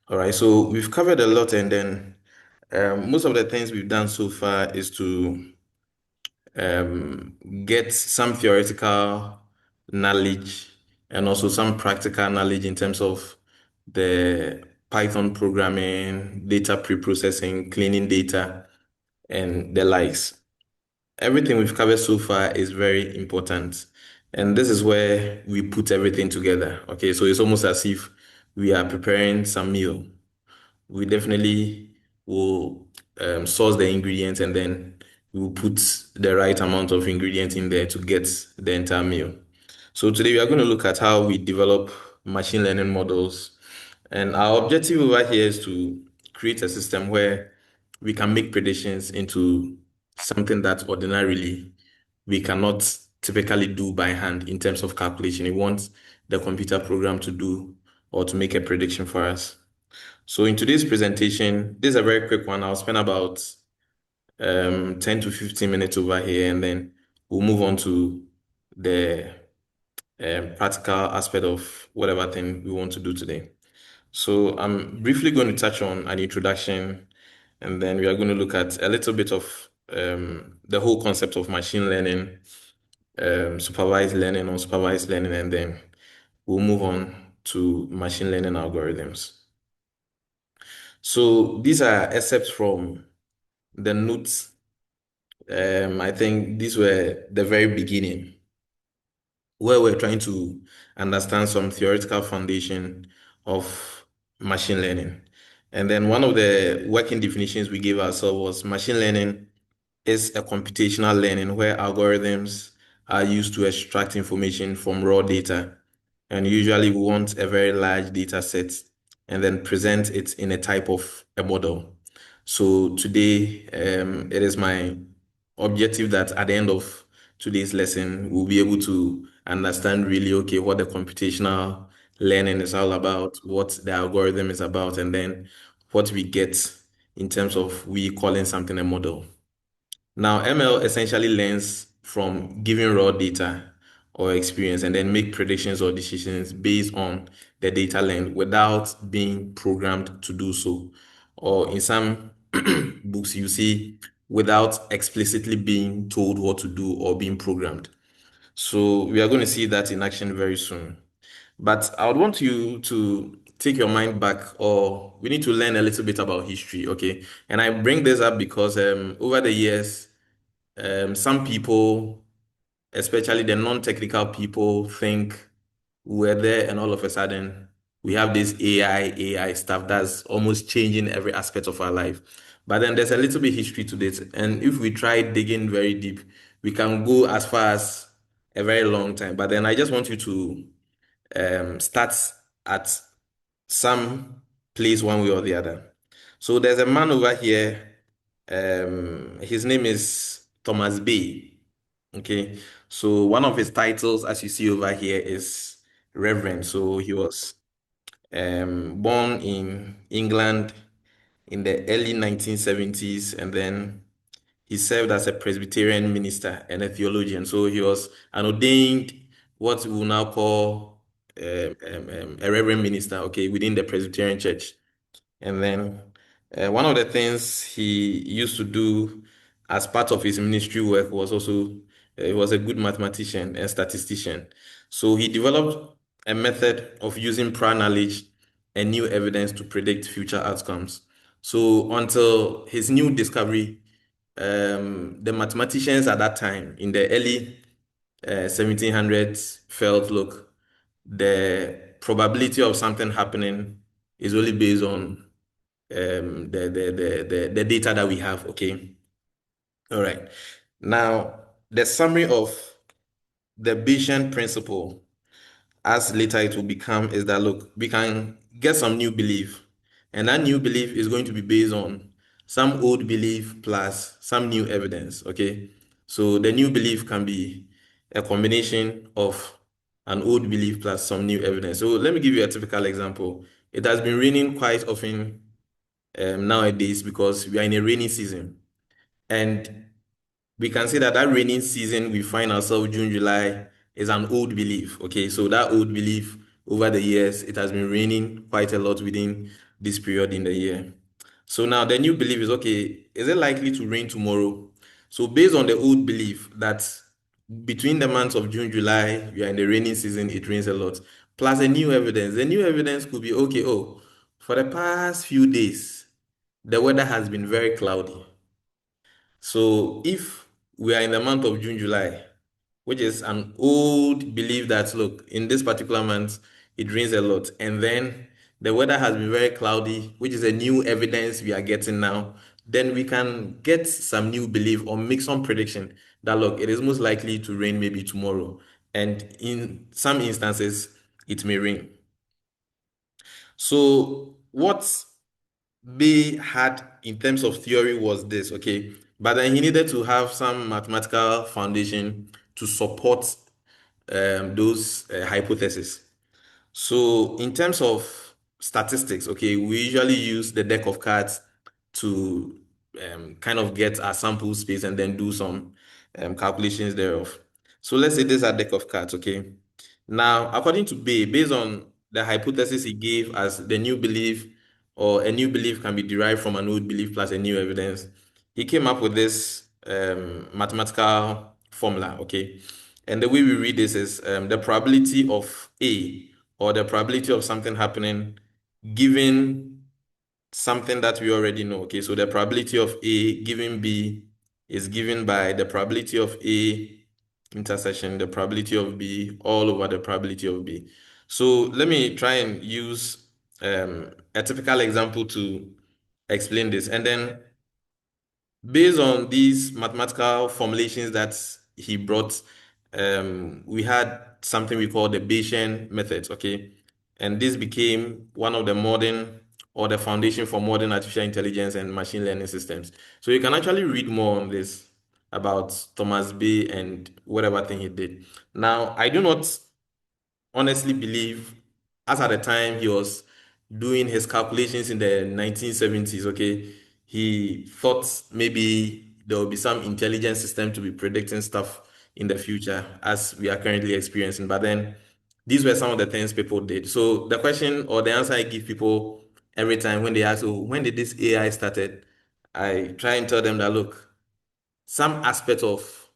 All right, so we've covered a lot, and then most of the things we've done so far is to get some theoretical knowledge and also some practical knowledge in terms of the Python programming, data pre-processing, cleaning data, and the likes. Everything we've covered so far is very important. And this is where we put everything together. Okay, so it's almost as if we are preparing some meal. We definitely will source the ingredients, and then we will put the right amount of ingredients in there to get the entire meal. So today we are going to look at how we develop machine learning models. And our objective over here is to create a system where we can make predictions into something that ordinarily we cannot typically do by hand in terms of calculation. We want the computer program to do or to make a prediction for us. So in today's presentation, this is a very quick one. I'll spend about 10 to 15 minutes over here, and then we'll move on to the practical aspect of whatever thing we want to do today. So I'm briefly going to touch on an introduction, and then we are going to look at a little bit of the whole concept of machine learning, supervised learning, unsupervised learning, and then we'll move on to machine learning algorithms. So these are excerpts from the notes. I think these were the very beginning, where we're trying to understand some theoretical foundation of machine learning. And then one of the working definitions we gave ourselves was machine learning is a computational learning where algorithms are used to extract information from raw data. And usually we want a very large data set and then present it in a type of a model. So today, it is my objective that at the end of today's lesson, we'll be able to understand really, okay, what the computational learning is all about, what the algorithm is about, and then what we get in terms of we calling something a model. Now, ML essentially learns from given raw data or experience and then make predictions or decisions based on the data learned without being programmed to do so. Or in some books, you see without explicitly being told what to do or being programmed. So we are going to see that in action very soon. But I would want you to take your mind back, or we need to learn a little bit about history, okay? And I bring this up because over the years, some people, especially the non-technical people, think we're there and all of a sudden we have this AI stuff that's almost changing every aspect of our life. But then there's a little bit history to this. And if we try digging very deep, we can go as far as a very long time. But then I just want you to start at some place one way or the other. So there's a man over here. His name is Thomas Bay. Okay. So one of his titles, as you see over here, is Reverend. So he was born in England in the early 1970s, and then he served as a Presbyterian minister and a theologian. So he was an ordained, what we will now call a reverend minister, okay, within the Presbyterian Church. And then one of the things he used to do as part of his ministry work was also, he was a good mathematician and statistician. So he developed a method of using prior knowledge and new evidence to predict future outcomes. So until his new discovery, the mathematicians at that time in the early 1700s felt, look, the probability of something happening is only based on the data that we have. Okay. All right. Now, the summary of the Bayesian principle, as later it will become, is that look, we can get some new belief, and that new belief is going to be based on some old belief plus some new evidence. Okay. So the new belief can be a combination of an old belief plus some new evidence. So let me give you a typical example. It has been raining quite often nowadays because we are in a rainy season. And we can say that that rainy season we find ourselves June, July is an old belief. Okay, so that old belief over the years, it has been raining quite a lot within this period in the year. So now the new belief is, okay, is it likely to rain tomorrow? So based on the old belief that between the months of June, July, we are in the rainy season, it rains a lot, plus a new evidence. The new evidence could be, okay, oh, for the past few days, the weather has been very cloudy. So if we are in the month of June, July, which is an old belief that, look, in this particular month, it rains a lot. And then the weather has been very cloudy, which is a new evidence we are getting now. Then we can get some new belief or make some prediction that, look, it is most likely to rain maybe tomorrow. And in some instances, it may rain. So what Bay had in terms of theory was this, okay? But then he needed to have some mathematical foundation to support those hypotheses. So in terms of statistics, okay, we usually use the deck of cards to kind of get our sample space and then do some calculations thereof. So let's say this is a deck of cards, okay? Now, according to Bay, based on the hypothesis he gave as the new belief, or a new belief can be derived from an old belief plus a new evidence, he came up with this mathematical formula, okay? And the way we read this is the probability of A, or the probability of something happening given something that we already know. Okay, so the probability of A given B is given by the probability of A intersection the probability of B all over the probability of B. So let me try and use a typical example to explain this. And then based on these mathematical formulations that he brought, we had something we call the Bayesian method, okay? And this became one of the modern or the foundation for modern artificial intelligence and machine learning systems. So you can actually read more on this about Thomas Bay and whatever thing he did. Now, I do not honestly believe, as at the time he was doing his calculations in the 1970s, okay, he thought maybe there will be some intelligent system to be predicting stuff in the future as we are currently experiencing. But then these were some of the things people did. So the question or the answer I give people every time when they ask, oh, when did this AI started? I try and tell them that, look, some aspect of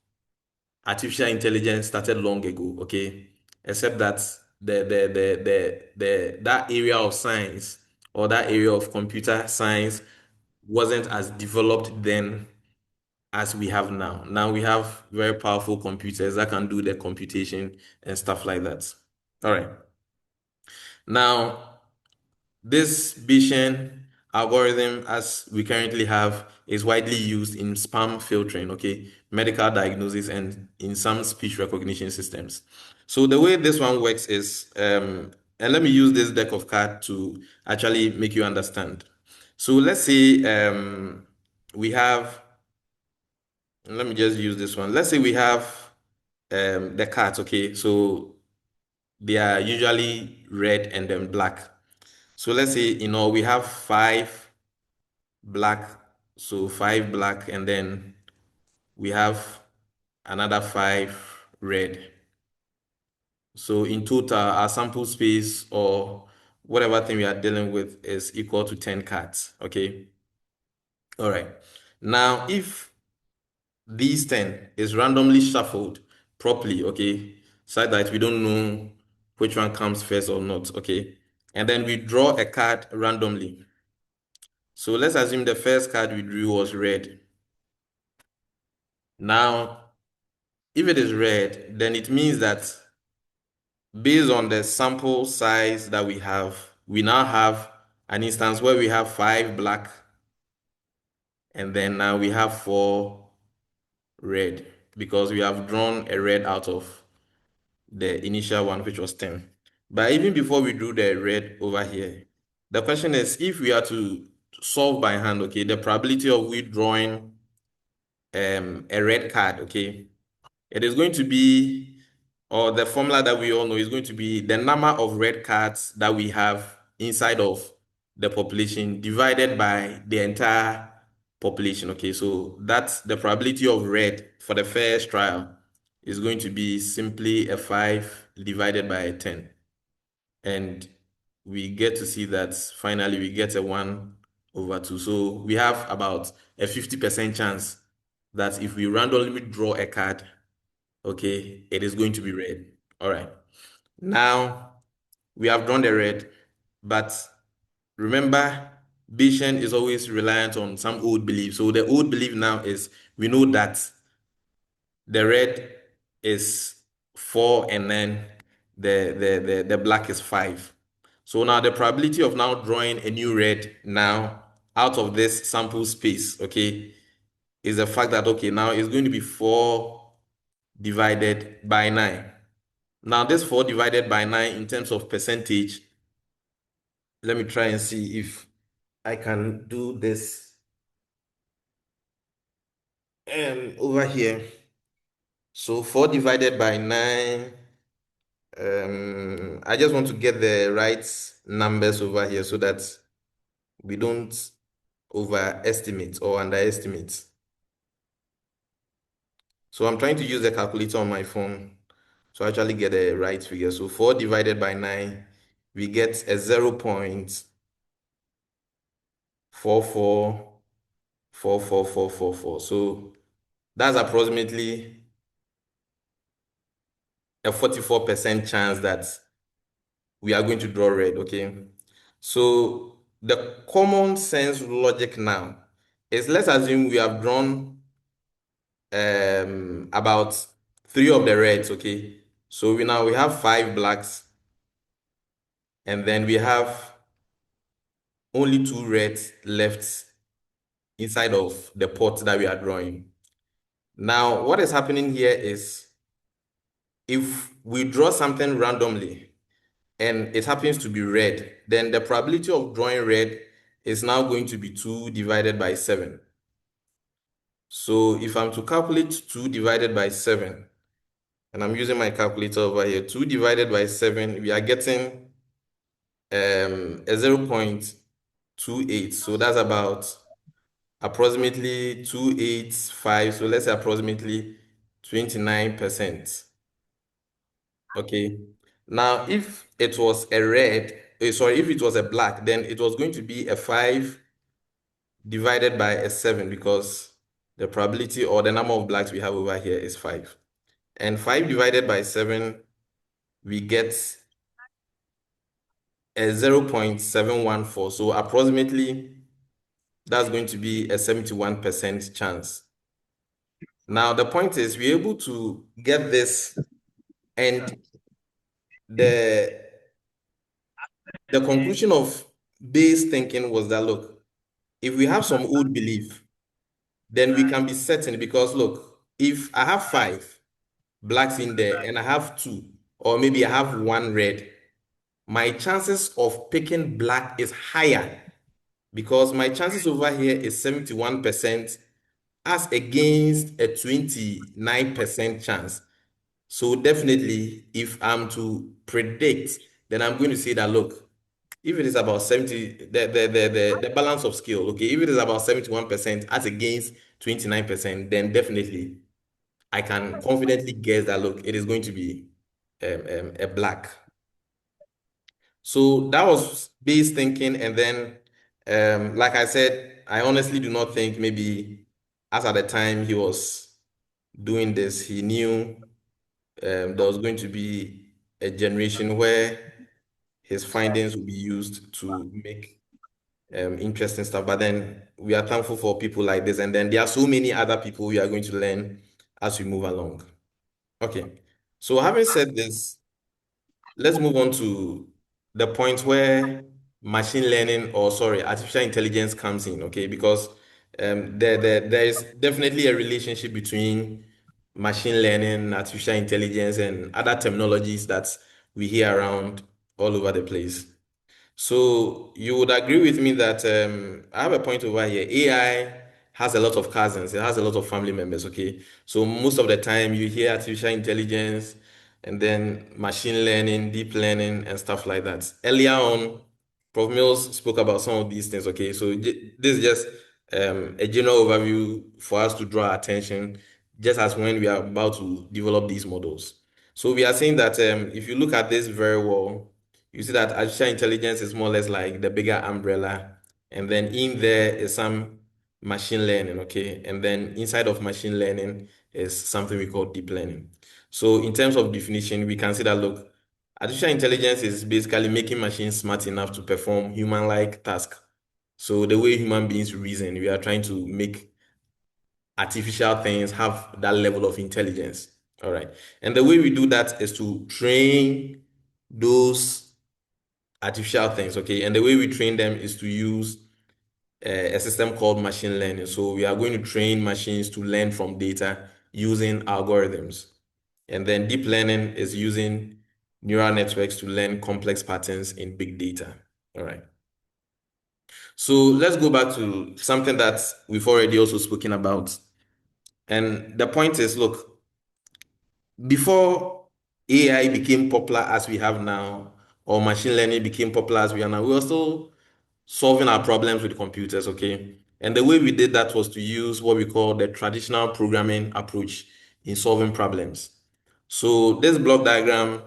artificial intelligence started long ago, okay? Except that that area of science or that area of computer science wasn't as developed then as we have now. Now we have very powerful computers that can do the computation and stuff like that. All right. Now, this Bayesian algorithm, as we currently have, is widely used in spam filtering, okay, medical diagnosis, and in some speech recognition systems. So the way this one works is, and let me use this deck of cards to actually make you understand. So let's say we have, let me just use this one. Let's say we have the cards, okay, so they are usually red and then black. So let's say, we have five black, so five black, and then we have another five red. So in total, our sample space or whatever thing we are dealing with is equal to 10 cards, okay? All right. Now, if these 10 is randomly shuffled properly, okay, so that we don't know which one comes first or not, okay? And then we draw a card randomly. So let's assume the first card we drew was red. Now, if it is red, then it means that based on the sample size that we now have an instance where we have five black, and then now we have four red, because we have drawn a red out of the initial one, which was 10. But even before we drew the red over here, the question is, if we are to solve by hand, okay, the probability of we drawing a red card, okay, it is going to be, or the formula that we all know is going to be the number of red cards that we have inside of the population divided by the entire population. Okay, so that's the probability of red for the first trial is going to be simply a 5 divided by a 10. And we get to see that finally we get a 1/2. So we have about a 50% chance that if we randomly draw a card, okay, it is going to be red. All right. Now we have drawn the red, but remember, Bayesian is always reliant on some old belief. So the old belief now is we know that the red is 4 and then the black is 5. So now the probability of now drawing a new red now out of this sample space, okay, is the fact that, okay, now it's going to be 4 divided by 9. Now this 4 divided by 9 in terms of percentage, let me try and see if I can do this over here. So 4 divided by 9, I just want to get the right numbers over here so that we don't overestimate or underestimate. So I'm trying to use the calculator on my phone to actually get the right figure. So 4 divided by 9, we get a 0.444444. So that's approximately a 44% chance that we are going to draw red, okay? So the common sense logic now is, let's assume we have drawn about 3 of the reds, okay? So we have 5 blacks, and then we have only 2 reds left inside of the pot that we are drawing. Now, what is happening here is, if we draw something randomly and it happens to be red, then the probability of drawing red is now going to be 2 divided by 7. So if I'm to calculate 2 divided by 7, and I'm using my calculator over here, 2 divided by 7, we are getting a 0.28. So that's about approximately 285. So let's say approximately 29%. Okay. Now, if it was a red, sorry, if it was a black, then it was going to be a 5 divided by a 7, because the probability or the number of blacks we have over here is 5. And 5 divided by 7, we get a 0.714. So approximately, that's going to be a 71% chance. Now, the point is, we're able to get this, and the conclusion of Bayes' thinking was that, look, if we have some old belief, then we can be certain, because look, if I have 5 blacks in there and I have 2, or maybe I have 1 red, my chances of picking black is higher, because my chances over here is 71% as against a 29% chance. So definitely, if I'm to predict, then I'm going to say that, look, if it is about 70, the balance of skill, okay, if it is about 71% as against 29%, then definitely I can confidently guess that, look, it is going to be a black. So that was Bayes' thinking. And then, like I said, I honestly do not think maybe, as at the time he was doing this, he knew there was going to be a generation where his findings will be used to make interesting stuff. But then we are thankful for people like this. And then there are so many other people we are going to learn as we move along. Okay. So having said this, let's move on to the point where machine learning, or sorry, artificial intelligence comes in, okay? Because there is definitely a relationship between machine learning, artificial intelligence, and other terminologies that we hear around all over the place. So you would agree with me that I have a point over here. AI has a lot of cousins. It has a lot of family members. Okay, so most of the time you hear artificial intelligence, and then machine learning, deep learning, and stuff like that. Earlier on, Prof. Mills spoke about some of these things. Okay, so this is just a general overview for us to draw attention, just as when we are about to develop these models. So we are saying that if you look at this very well, you see that artificial intelligence is more or less like the bigger umbrella. And then in there is some machine learning, okay? And then inside of machine learning is something we call deep learning. So in terms of definition, we can see that, look, artificial intelligence is basically making machines smart enough to perform human-like tasks. So the way human beings reason, we are trying to make artificial things have that level of intelligence. All right. And the way we do that is to train those artificial things, okay? And the way we train them is to use a system called machine learning. So we are going to train machines to learn from data using algorithms. And then deep learning is using neural networks to learn complex patterns in big data. All right. So let's go back to something that we've already also spoken about. And the point is, look, before AI became popular as we have now, or machine learning became popular as we are now, we were still solving our problems with computers, okay? And the way we did that was to use what we call the traditional programming approach in solving problems. So this block diagram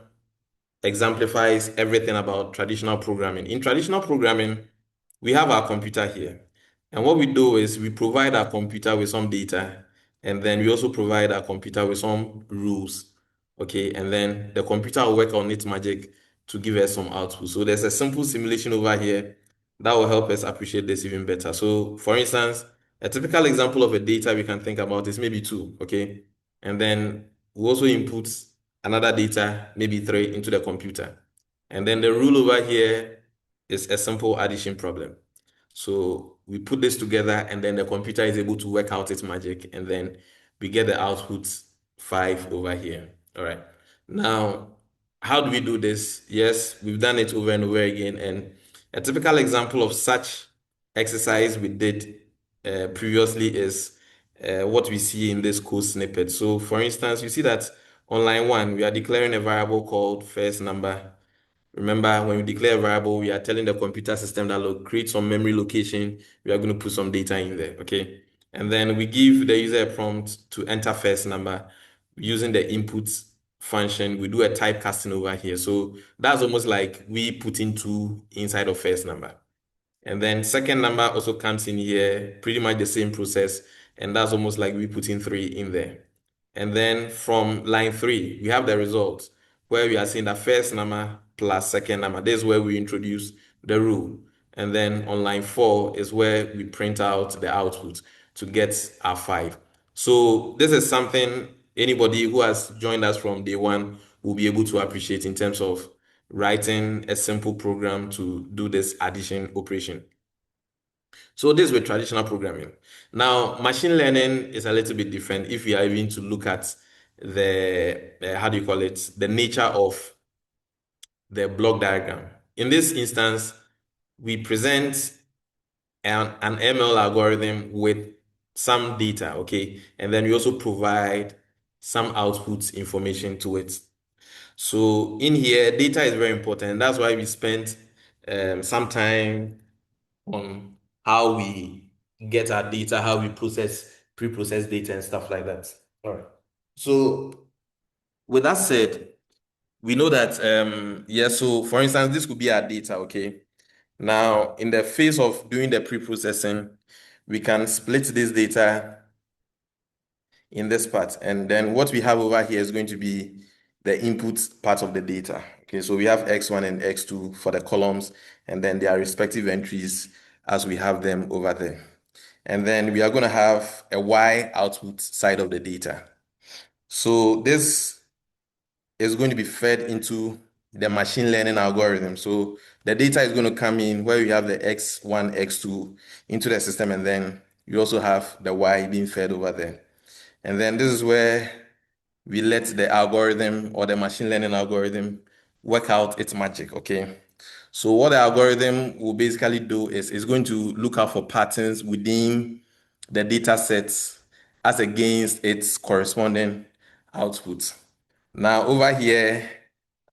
exemplifies everything about traditional programming. In traditional programming, we have our computer here. And what we do is we provide our computer with some data, and then we also provide our computer with some rules. Okay, and then the computer will work on its magic to give us some output. So there's a simple simulation over here that will help us appreciate this even better. So for instance, a typical example of a data we can think about is maybe two, okay? And then we also input another data, maybe three, into the computer. And then the rule over here is a simple addition problem. So we put this together and then the computer is able to work out its magic and then we get the output 5 over here. All right. Now, how do we do this? Yes, we've done it over and over again. And a typical example of such exercise we did previously is what we see in this code snippet. So for instance, you see that on line 1, we are declaring a variable called first number. Remember, when we declare a variable, we are telling the computer system that, look, create some memory location. We are going to put some data in there, okay? And then we give the user a prompt to enter first number using the input function. We do a typecasting over here. So that's almost like we put into inside of first number. And then second number also comes in here, pretty much the same process. And that's almost like we put in 3 in there. And then from line 3, we have the result where we are seeing the first number plus second number. This is where we introduce the rule. And then on line 4 is where we print out the output to get our 5. So this is something anybody who has joined us from day one will be able to appreciate in terms of writing a simple program to do this addition operation. So this with traditional programming. Now, machine learning is a little bit different if we are even to look at the, how do you call it, the nature of the block diagram. In this instance, we present an ML algorithm with some data, okay? And then we also provide some output information to it. So in here, data is very important. That's why we spent some time on how we get our data, how we pre-process data and stuff like that. All right. So with that said, we know that, yeah, so for instance, this could be our data, okay? Now, in the phase of doing the pre-processing, we can split this data in this part. And then what we have over here is going to be the input part of the data. Okay, so we have X1 and X2 for the columns, and then their respective entries as we have them over there. And then we are going to have a Y output side of the data. So this is going to be fed into the machine learning algorithm. So the data is going to come in where we have the X1, X2 into the system, and then you also have the Y being fed over there. And then this is where we let the algorithm or the machine learning algorithm work out its magic, okay? So what the algorithm will basically do is it's going to look out for patterns within the data sets as against its corresponding output. Now over here,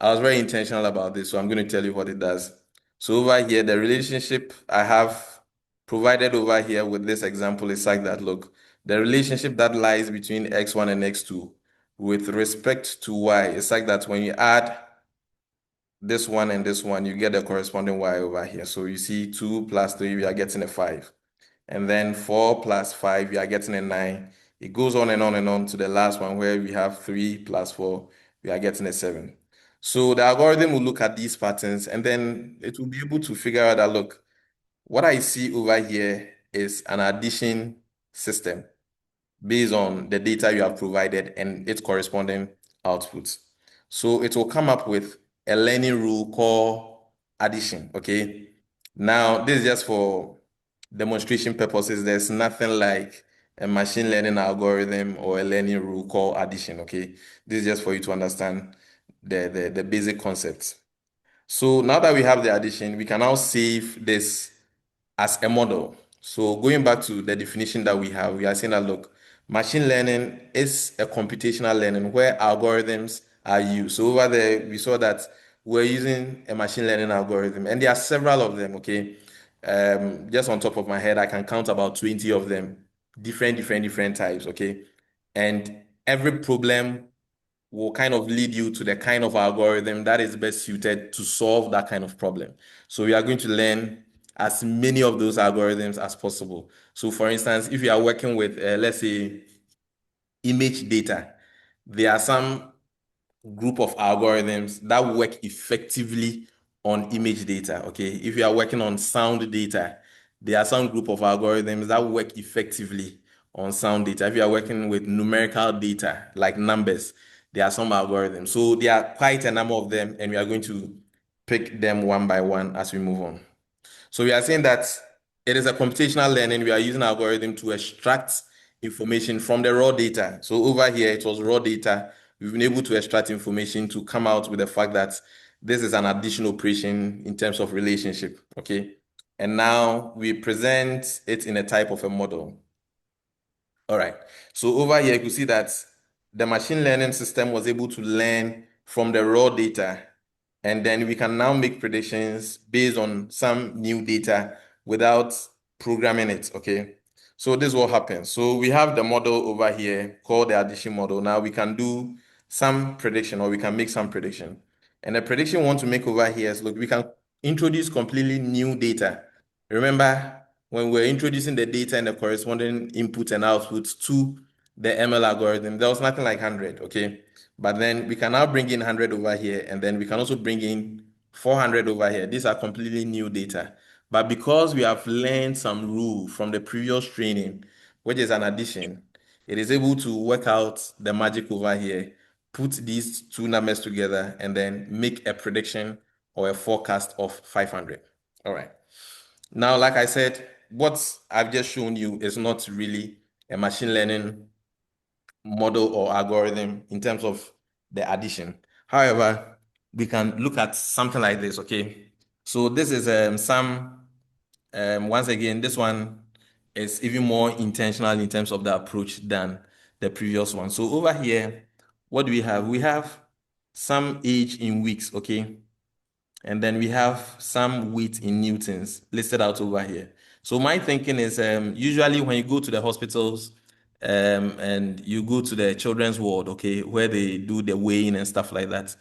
I was very intentional about this, so I'm going to tell you what it does. So over here, the relationship I have provided over here with this example is like that. Look, the relationship that lies between X1 and X2 with respect to Y is like that when you add this one and this one, you get the corresponding y over here. So you see 2 plus 3, we are getting a 5. And then 4 plus 5, we are getting a 9. It goes on and on and on to the last one where we have 3 plus 4, we are getting a 7. So the algorithm will look at these patterns and then it will be able to figure out that, look, what I see over here is an addition system based on the data you have provided and its corresponding outputs. So it will come up with a learning rule called addition, okay? Now, this is just for demonstration purposes. There's nothing like a machine learning algorithm or a learning rule called addition, okay? This is just for you to understand the basic concepts. So now that we have the addition, we can now save this as a model. So going back to the definition that we are saying that, look, machine learning is a computational learning where algorithms are used. So over there, we saw that we're using a machine learning algorithm, and there are several of them, okay? Just on top of my head, I can count about 20 of them, different types, okay? And every problem will kind of lead you to the kind of algorithm that is best suited to solve that kind of problem. So we are going to learn as many of those algorithms as possible. So for instance, if you are working with, let's say, image data, there are some group of algorithms that work effectively on image data, okay? If you are working on sound data, there are some group of algorithms that work effectively on sound data. If you are working with numerical data, like numbers, there are some algorithms. So there are quite a number of them, and we are going to pick them one by one as we move on. So we are saying that it is a computational learning. We are using algorithm to extract information from the raw data. So over here, it was raw data. We've been able to extract information to come out with the fact that this is an addition operation in terms of relationship, okay? And now we present it in a type of a model. All right. So over here, you can see that the machine learning system was able to learn from the raw data, and then we can now make predictions based on some new data without programming it, okay? So this is what happens. So we have the model over here called the addition model. Now we can do some prediction, or we can make some prediction. And the prediction we want to make over here is, look, we can introduce completely new data. Remember, when we're introducing the data and the corresponding input and outputs to the ML algorithm, there was nothing like 100, okay? But then we can now bring in 100 over here, and then we can also bring in 400 over here. These are completely new data. But because we have learned some rule from the previous training, which is an addition, it is able to work out the magic over here, put these two numbers together, and then make a prediction or a forecast of 500. All right. Now, like I said, what I've just shown you is not really a machine learning model or algorithm in terms of the addition. However, we can look at something like this, okay? So this is once again, this one is even more intentional in terms of the approach than the previous one. So over here, what do we have? We have some age in weeks, okay? And then we have some weight in newtons listed out over here. So my thinking is usually when you go to the hospitals and you go to the children's ward, okay, where they do the weighing and stuff like that,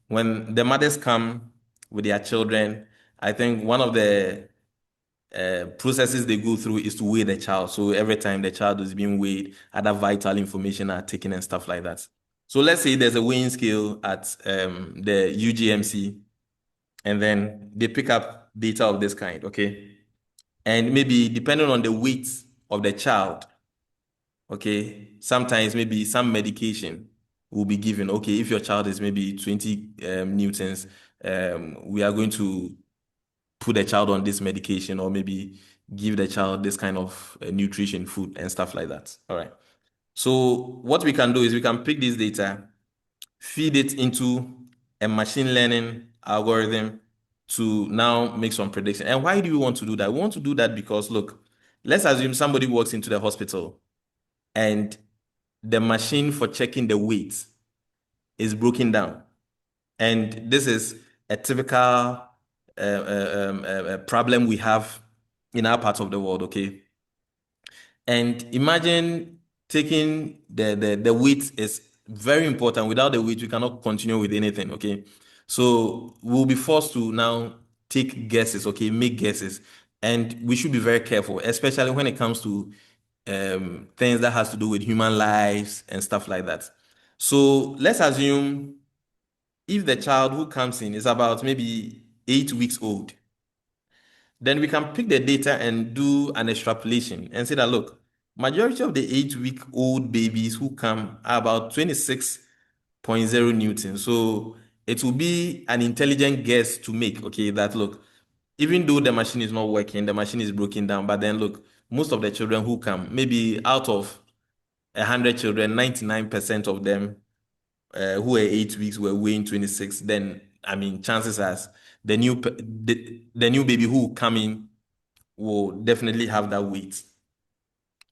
when the mothers come with their children, I think one of the processes they go through is to weigh the child. So every time the child is being weighed, other vital information are taken and stuff like that. So let's say there's a weighing scale at the UGMC, and then they pick up data of this kind, okay? And maybe depending on the weight of the child, okay, sometimes maybe some medication will be given. Okay, if your child is maybe 20 newtons, we are going to put the child on this medication, or maybe give the child this kind of nutrition food and stuff like that. All right. So what we can do is we can pick this data, feed it into a machine learning algorithm to now make some prediction. And why do we want to do that? We want to do that because, look, let's assume somebody walks into the hospital and the machine for checking the weight is broken down. And this is a typical problem we have in our part of the world, okay? And imagine taking the weight is very important. Without the weight, we cannot continue with anything, okay? So we'll be forced to now take guesses, okay, make guesses. And we should be very careful, especially when it comes to things that has to do with human lives and stuff like that. So let's assume if the child who comes in is about maybe 8 weeks old, then we can pick the data and do an extrapolation and say that, look, majority of the 8 week old babies who come are about 26.0 newtons. So it will be an intelligent guess to make, okay, that look, even though the machine is not working, the machine is broken down, but then look, most of the children who come, maybe out of 100 children, 99% of them who were 8 weeks were weighing 26, then I mean, chances are the new baby who will come in will definitely have that weight.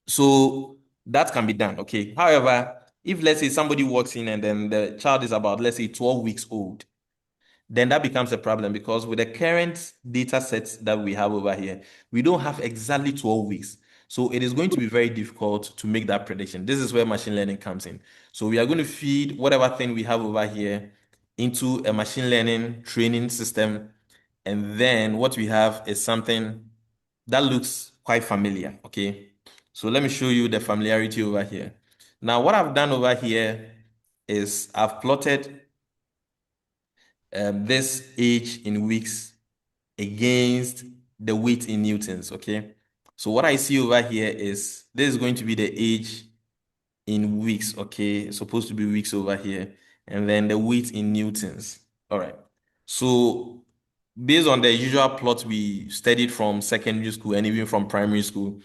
So that can be done, okay? However, if let's say somebody walks in and then the child is about, let's say, 12 weeks old, then that becomes a problem because with the current data sets that we have over here, we don't have exactly 12 weeks. So it is going to be very difficult to make that prediction. This is where machine learning comes in. So we are going to feed whatever thing we have over here into a machine learning training system. And then what we have is something that looks quite familiar, okay? So let me show you the familiarity over here. Now, what I've done over here is I've plotted this age in weeks against the weight in newtons, okay? So what I see over here is this is going to be the age in weeks, okay? It's supposed to be weeks over here. And then the weight in newtons. All right. So based on the usual plot we studied from secondary school and even from primary school,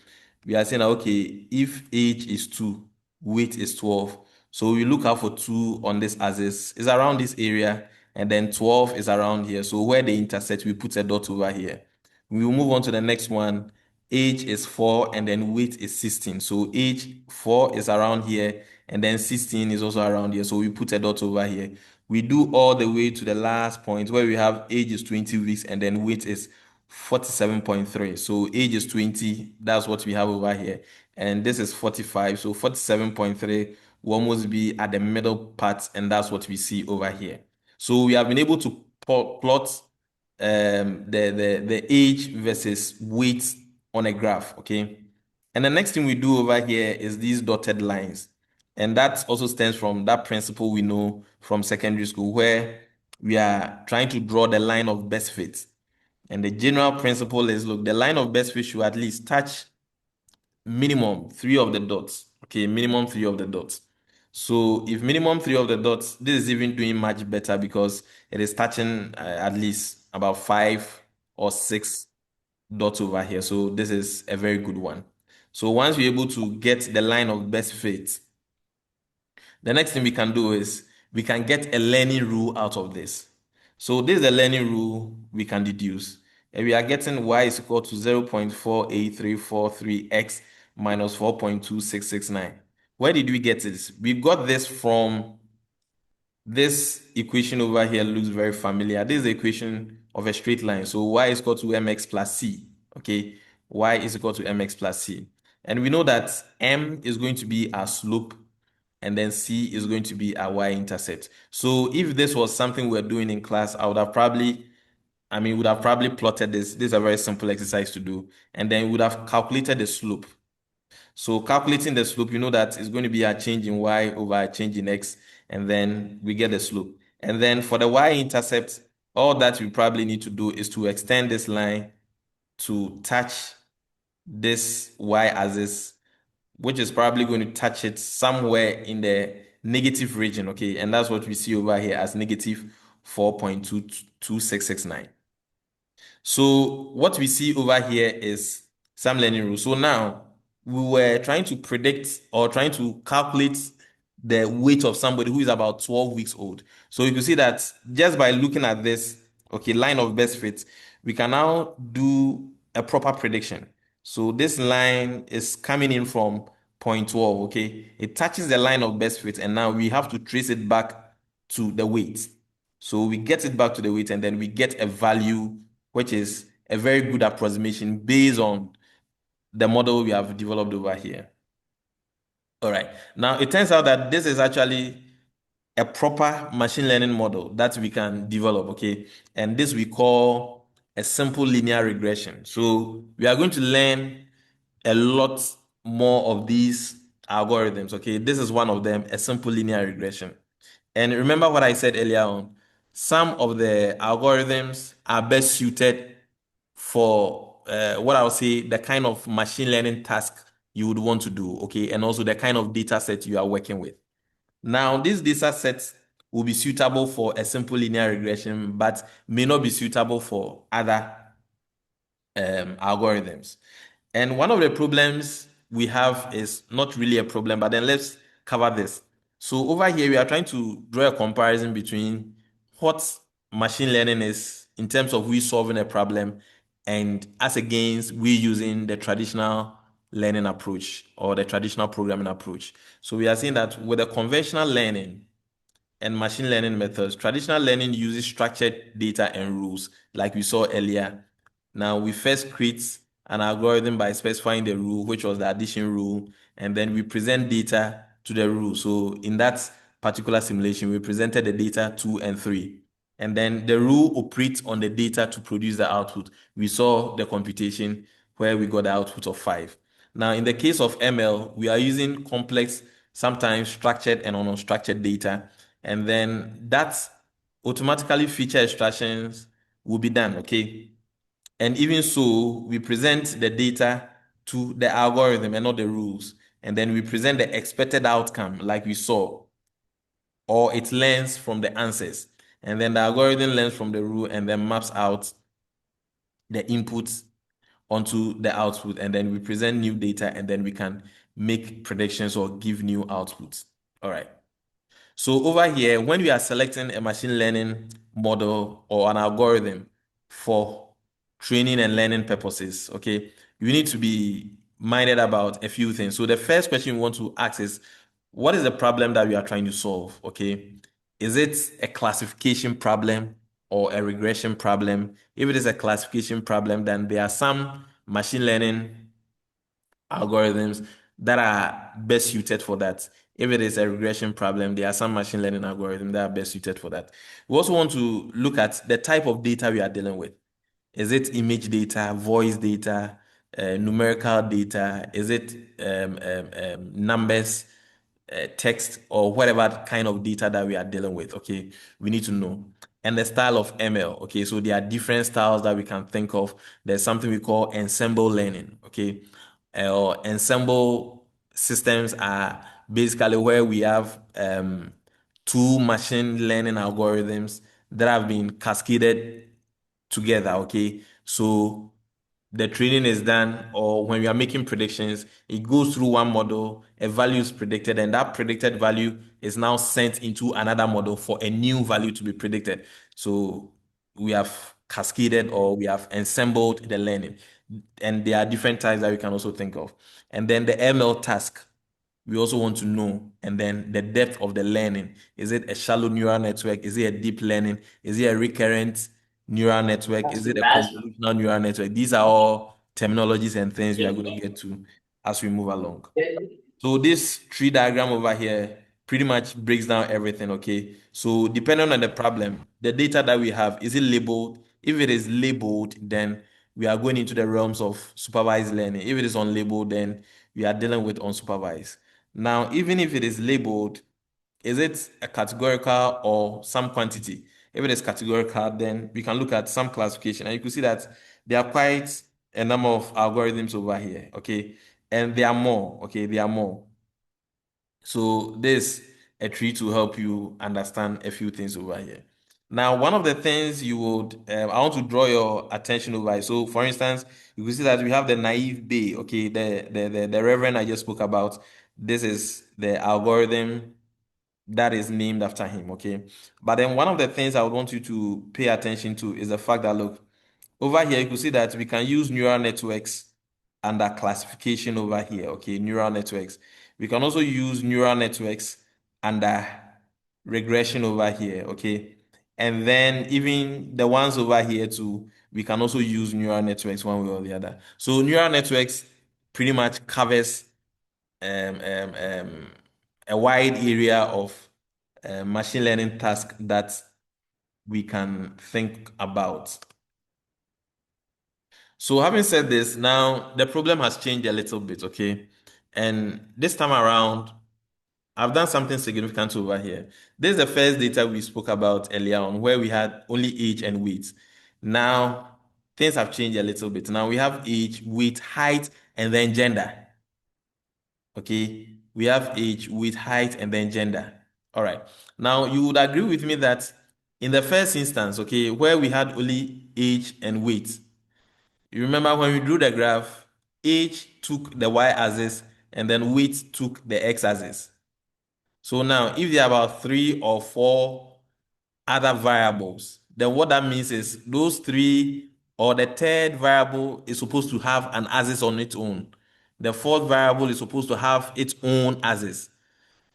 we are saying that, okay, if age is 2, weight is 12. So we look out for 2 on this axis. It's around this area, and then 12 is around here. So where they intersect, we put a dot over here. We will move on to the next one. Age is 4, and then weight is 16. So age 4 is around here, and then 16 is also around here. So we put a dot over here. We do all the way to the last point where we have age is 20 weeks, and then weight is 47.3. So age is 20, that's what we have over here. And this is 45. So 47.3 will almost be at the middle part, and that's what we see over here. So we have been able to plot the age versus weight on a graph, okay? And the next thing we do over here is these dotted lines. And that also stems from that principle we know from secondary school where we are trying to draw the line of best fit. And the general principle is, look, the line of best fit should at least touch minimum 3 of the dots. Okay, minimum 3 of the dots. So if minimum 3 of the dots, this is even doing much better because it is touching at least about 5 or 6 dots over here. So this is a very good one. So once we're able to get the line of best fit, the next thing we can do is we can get a learning rule out of this. So this is the learning rule we can deduce. And we are getting y is equal to 0.48343x minus 4.2669. Where did we get this? We got this from this equation over here. Looks very familiar. This is the equation of a straight line. So y is equal to mx plus c. Okay, y is equal to mx plus c. And we know that m is going to be our slope and then C is going to be our y-intercept. So if this was something we're doing in class, would have probably plotted this. This is a very simple exercise to do. And then we would have calculated the slope. So calculating the slope, you know that it's going to be a change in y over a change in x, and then we get the slope. And then for the y-intercept, all that we probably need to do is to extend this line to touch this y-axis, which is probably going to touch it somewhere in the negative region, okay? And that's what we see over here as negative 4.22669. So what we see over here is some learning rules. So now we were trying to predict or trying to calculate the weight of somebody who is about 12 weeks old. So you can see that just by looking at this, okay, line of best fit, we can now do a proper prediction. So this line is coming in from point 12, okay? It touches the line of best fit, and now we have to trace it back to the weight. So we get it back to the weight, and then we get a value, which is a very good approximation based on the model we have developed over here. All right. Now, it turns out that this is actually a proper machine learning model that we can develop, okay? And this we call a simple linear regression. So we are going to learn a lot more of these algorithms, okay? This is one of them, a simple linear regression. And remember what I said earlier on, some of the algorithms are best suited for what I would say the kind of machine learning task you would want to do, okay? And also the kind of data set you are working with. Now, these data sets will be suitable for a simple linear regression, but may not be suitable for other algorithms. And one of the problems we have is not really a problem, but then let's cover this. So over here, we are trying to draw a comparison between what machine learning is in terms of we solving a problem and as against we using the traditional learning approach or the traditional programming approach. So we are saying that with the conventional learning, and machine learning methods. Traditional learning uses structured data and rules, like we saw earlier. Now, we first create an algorithm by specifying the rule, which was the addition rule, and then we present data to the rule. So, in that particular simulation, we presented the data 2 and 3. And then the rule operates on the data to produce the output. We saw the computation where we got the output of 5. Now, in the case of ML, we are using complex, sometimes structured and unstructured data, and then that automatically feature extractions will be done, okay? And even so, we present the data to the algorithm and not the rules. And then we present the expected outcome like we saw, or it learns from the answers. And then the algorithm learns from the rule and then maps out the inputs onto the output. And then we present new data and then we can make predictions or give new outputs. All right. So over here, when we are selecting a machine learning model or an algorithm for training and learning purposes, okay, you need to be minded about a few things. So the first question we want to ask is, what is the problem that we are trying to solve, okay? Is it a classification problem or a regression problem? If it is a classification problem, then there are some machine learning algorithms that are best suited for that. If it is a regression problem, there are some machine learning algorithms that are best suited for that. We also want to look at the type of data we are dealing with. Is it image data, voice data, numerical data? Is it numbers, text, or whatever kind of data that we are dealing with? Okay, we need to know. And the style of ML. Okay, so there are different styles that we can think of. There's something we call ensemble learning. Okay, or ensemble systems are basically where we have two machine learning algorithms that have been cascaded together, okay? So the training is done, or when we are making predictions, it goes through one model, a value is predicted, and that predicted value is now sent into another model for a new value to be predicted. So we have cascaded or we have ensembled the learning. And there are different types that we can also think of. And then the ML task we also want to know, and then the depth of the learning. Is it a shallow neural network? Is it a deep learning? Is it a recurrent neural network? Is it a convolutional neural network? These are all terminologies and things we are going to get to as we move along. So this tree diagram over here pretty much breaks down everything, okay? So depending on the problem, the data that we have, is it labeled? If it is labeled, then we are going into the realms of supervised learning. If it is unlabeled, then we are dealing with unsupervised. Now, even if it is labeled, is it a categorical or some quantity? If it is categorical, then we can look at some classification. And you can see that there are quite a number of algorithms over here, okay? And there are more, okay? There are more. So this a tree to help you understand a few things over here. Now, one of the things you would, I want to draw your attention over. So, for instance, you can see that we have the naive Bay, okay, the Reverend I just spoke about. This is the algorithm that is named after him, okay? But then one of the things I would want you to pay attention to is the fact that, look, over here, you can see that we can use neural networks under classification over here, okay? Neural networks. We can also use neural networks under regression over here, okay? And then even the ones over here too, we can also use neural networks one way or the other. So neural networks pretty much covers um, um, um, a wide area of machine learning task that we can think about. So having said this, now the problem has changed a little bit, okay? And this time around, I've done something significant over here. This is the first data we spoke about earlier on, where we had only age and weight. Now, things have changed a little bit. Now we have age, weight, height, and then gender. Okay, we have age, weight, height, and then gender. All right. Now, you would agree with me that in the first instance, okay, where we had only age and weight, you remember when we drew the graph, age took the y-axis and then weight took the x-axis. So now, if there are about 3 or 4 other variables, then what that means is those three or the third variable is supposed to have an axis on its own. The fourth variable is supposed to have its own axis.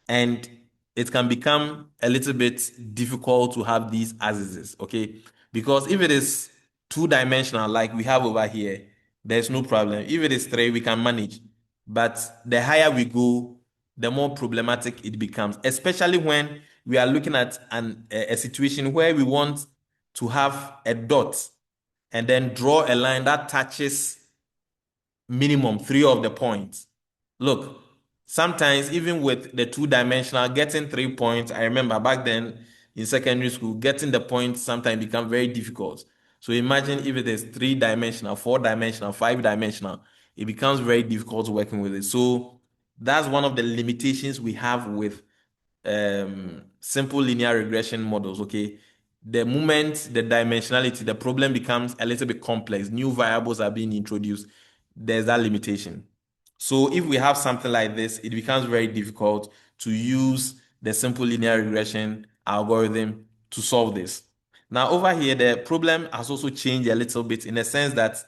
And it can become a little bit difficult to have these axes, okay? Because if it is two-dimensional like we have over here, there's no problem. If it is three, we can manage. But the higher we go, the more problematic it becomes, especially when we are looking at a situation where we want to have a dot and then draw a line that touches minimum 3 of the points. Look, sometimes even with the two-dimensional, getting 3 points, I remember back then in secondary school, getting the points sometimes become very difficult. So imagine if it is three-dimensional, four-dimensional, five-dimensional, it becomes very difficult working with it. So that's one of the limitations we have with simple linear regression models, okay? The moment the dimensionality, the problem becomes a little bit complex, new variables are being introduced, there's that limitation. So if we have something like this, it becomes very difficult to use the simple linear regression algorithm to solve this. Now, over here, the problem has also changed a little bit in the sense that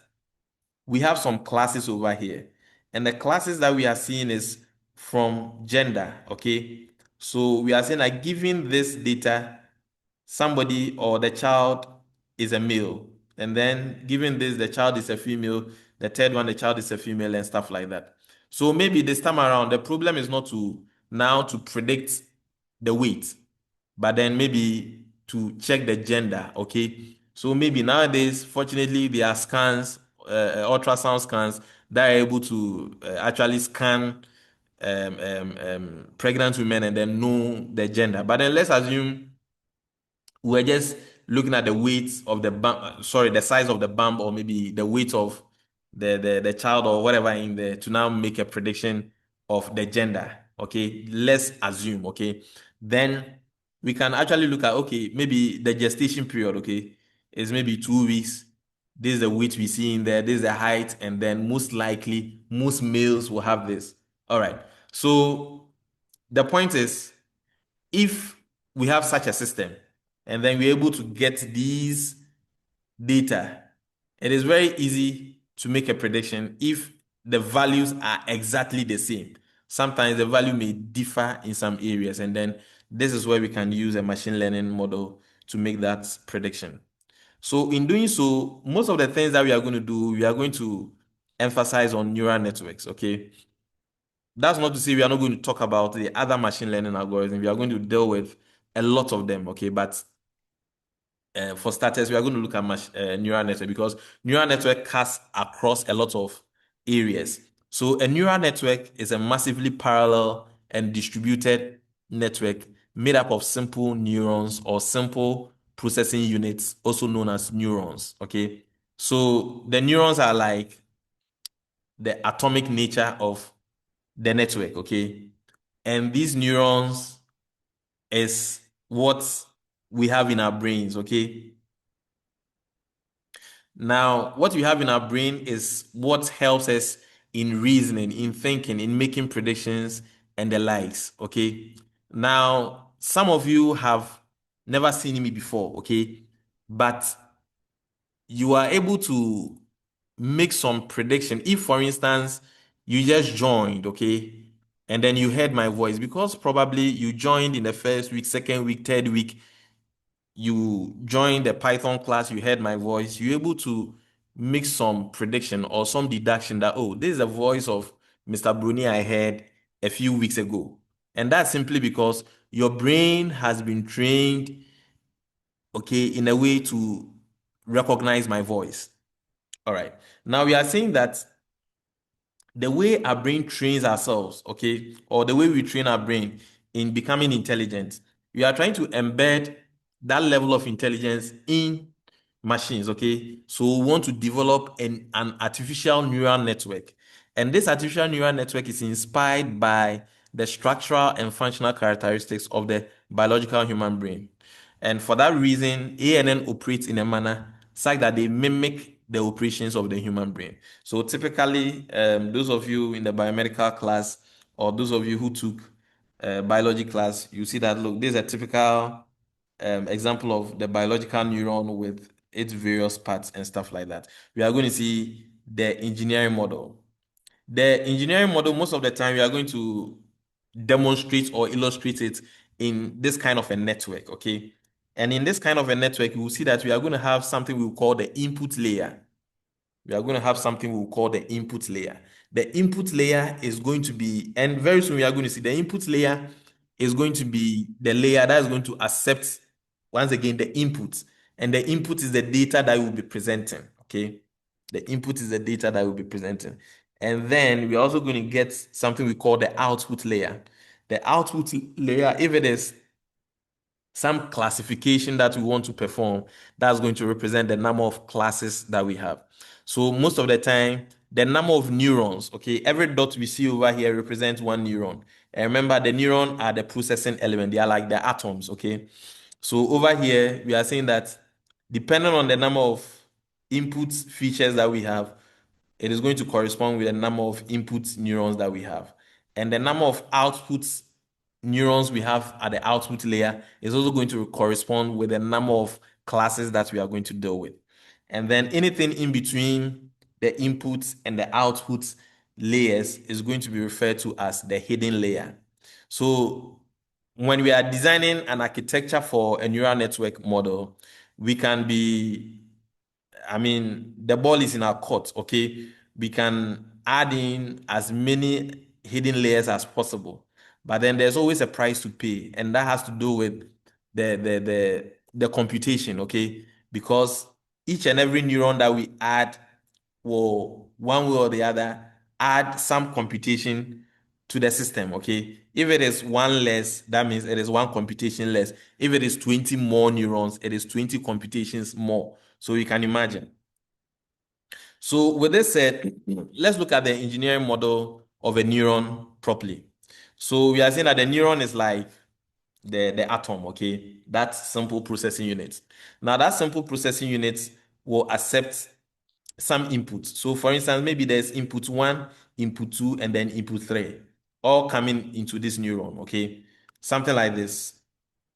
we have some classes over here. And the classes that we are seeing is from gender, okay? So we are saying that given this data, somebody or the child is a male. And then given this, the child is a female. The third one, the child is a female and stuff like that. So maybe this time around, the problem is not to now to predict the weight, but then maybe to check the gender, okay? So maybe nowadays, fortunately, there are scans, ultrasound scans that are able to actually scan pregnant women and then know the gender. But then let's assume we're just looking at the weight of the bump, sorry, the size of the bump, or maybe the weight of the child or whatever in there to now make a prediction of the gender. Okay, let's assume, okay. Then we can actually look at, okay, maybe the gestation period, okay, is maybe 2 weeks. This is the weight we see in there, this is the height, and then most likely most males will have this. All right. So the point is, if we have such a system and then we're able to get these data, it is very easy to make a prediction if the values are exactly the same. Sometimes the value may differ in some areas, and then this is where we can use a machine learning model to make that prediction. So in doing so, most of the things that we are going to do, we are going to emphasize on neural networks, okay? That's not to say we are not going to talk about the other machine learning algorithms. We are going to deal with a lot of them, okay? But for starters, we are going to look at neural network because neural network cuts across a lot of areas. So a neural network is a massively parallel and distributed network made up of simple neurons or simple processing units, also known as neurons, okay? So the neurons are like the atomic nature of the network, okay? And these neurons is what we have in our brains, okay? Now, what we have in our brain is what helps us in reasoning, in thinking, in making predictions and the likes, okay? Now, some of you have never seen me before, okay? But you are able to make some prediction. If, for instance, you just joined, okay, and then you heard my voice, because probably you joined in the first week, second week, third week, you joined the Python class, you heard my voice, you're able to make some prediction or some deduction that, oh, this is the voice of Mr. Bruni I heard a few weeks ago. And that's simply because your brain has been trained, okay, in a way to recognize my voice. All right. Now we are saying that the way our brain trains ourselves, okay, or the way we train our brain in becoming intelligent, we are trying to embed that level of intelligence in machines, okay? So we want to develop an artificial neural network. And this artificial neural network is inspired by the structural and functional characteristics of the biological human brain. And for that reason, ANN operates in a manner such that they mimic the operations of the human brain. So typically, those of you in the biomedical class or those of you who took biology class, you see that, look, this is a typical example of the biological neuron with its various parts and stuff like that. We are going to see the engineering model. The engineering model, most of the time, we are going to demonstrate or illustrate it in this kind of a network, okay? And in this kind of a network, you will see that we are going to have something we will call the input layer. We are going to have something we will call the input layer. The input layer is going to be, and very soon we are going to see the input layer is going to be the layer that is going to accept, once again, the input. And the input is the data that will be presenting, okay? The input is the data that will be presenting. And then we're also going to get something we call the output layer. The output layer, if it is some classification that we want to perform, that's going to represent the number of classes that we have. So most of the time, the number of neurons, okay, every dot we see over here represents one neuron. And remember, the neuron are the processing element. They are like the atoms, okay? So over here, we are saying that depending on the number of input features that we have, it is going to correspond with the number of input neurons that we have. And the number of output neurons we have at the output layer is also going to correspond with the number of classes that we are going to deal with. And then anything in between the inputs and the output layers is going to be referred to as the hidden layer. So when we are designing an architecture for a neural network model, we can be, I mean, the ball is in our court, okay? We can add in as many hidden layers as possible. But then there's always a price to pay, and that has to do with the computation, okay? Because each and every neuron that we add will, one way or the other, add some computation to the system, okay? If it is one less, that means it is one computation less. If it is 20 more neurons, it is 20 computations more. So you can imagine. So with this said, let's look at the engineering model of a neuron properly. So we are saying that the neuron is like the atom, okay? That simple processing unit. Now that simple processing unit will accept some input. So for instance, maybe there's input one, input two, and then input three, all coming into this neuron, okay? Something like this.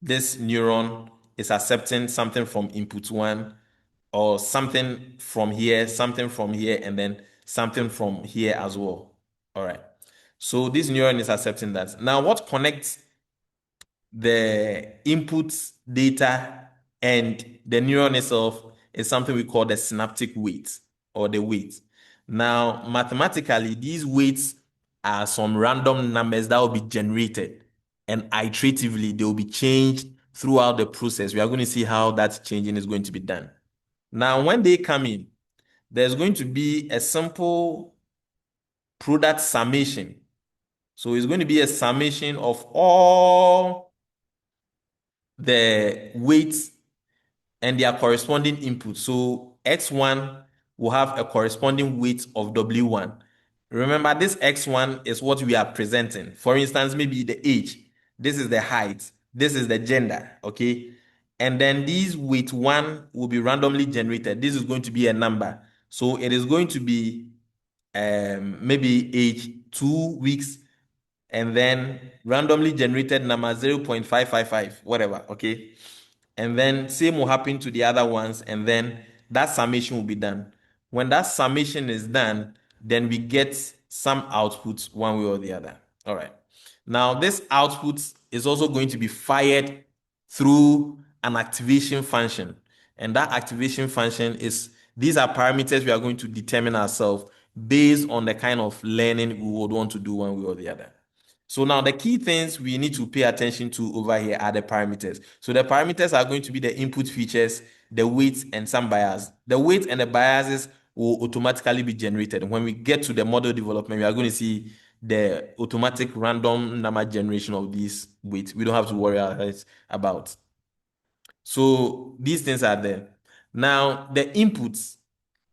This neuron is accepting something from input one, or something from here, and then something from here as well. All right. So this neuron is accepting that. Now, what connects the input data and the neuron itself is something we call the synaptic weight or the weight. Now, mathematically, these weights are some random numbers that will be generated, and iteratively they will be changed throughout the process. We are going to see how that changing is going to be done. Now, when they come in, there's going to be a simple product summation. So it's going to be a summation of all the weights and their corresponding inputs. So X1 will have a corresponding weight of W1. Remember, this X1 is what we are presenting. For instance, maybe the age. This is the height. This is the gender, okay? And then these weight 1 will be randomly generated. This is going to be a number. So it is going to be maybe age 2 weeks, and then randomly generated number 0.555, whatever, okay? And then same will happen to the other ones, and then that summation will be done. When that summation is done, then we get some output one way or the other. All right. Now, this output is also going to be fired through an activation function. And that activation function is, these are parameters we are going to determine ourselves based on the kind of learning we would want to do one way or the other. So now the key things we need to pay attention to over here are the parameters. So the parameters are going to be the input features, the weight, and some bias. The weight and the biases will automatically be generated. When we get to the model development, we are going to see the automatic random number generation of these weights. We don't have to worry about. So these things are there. Now, the inputs,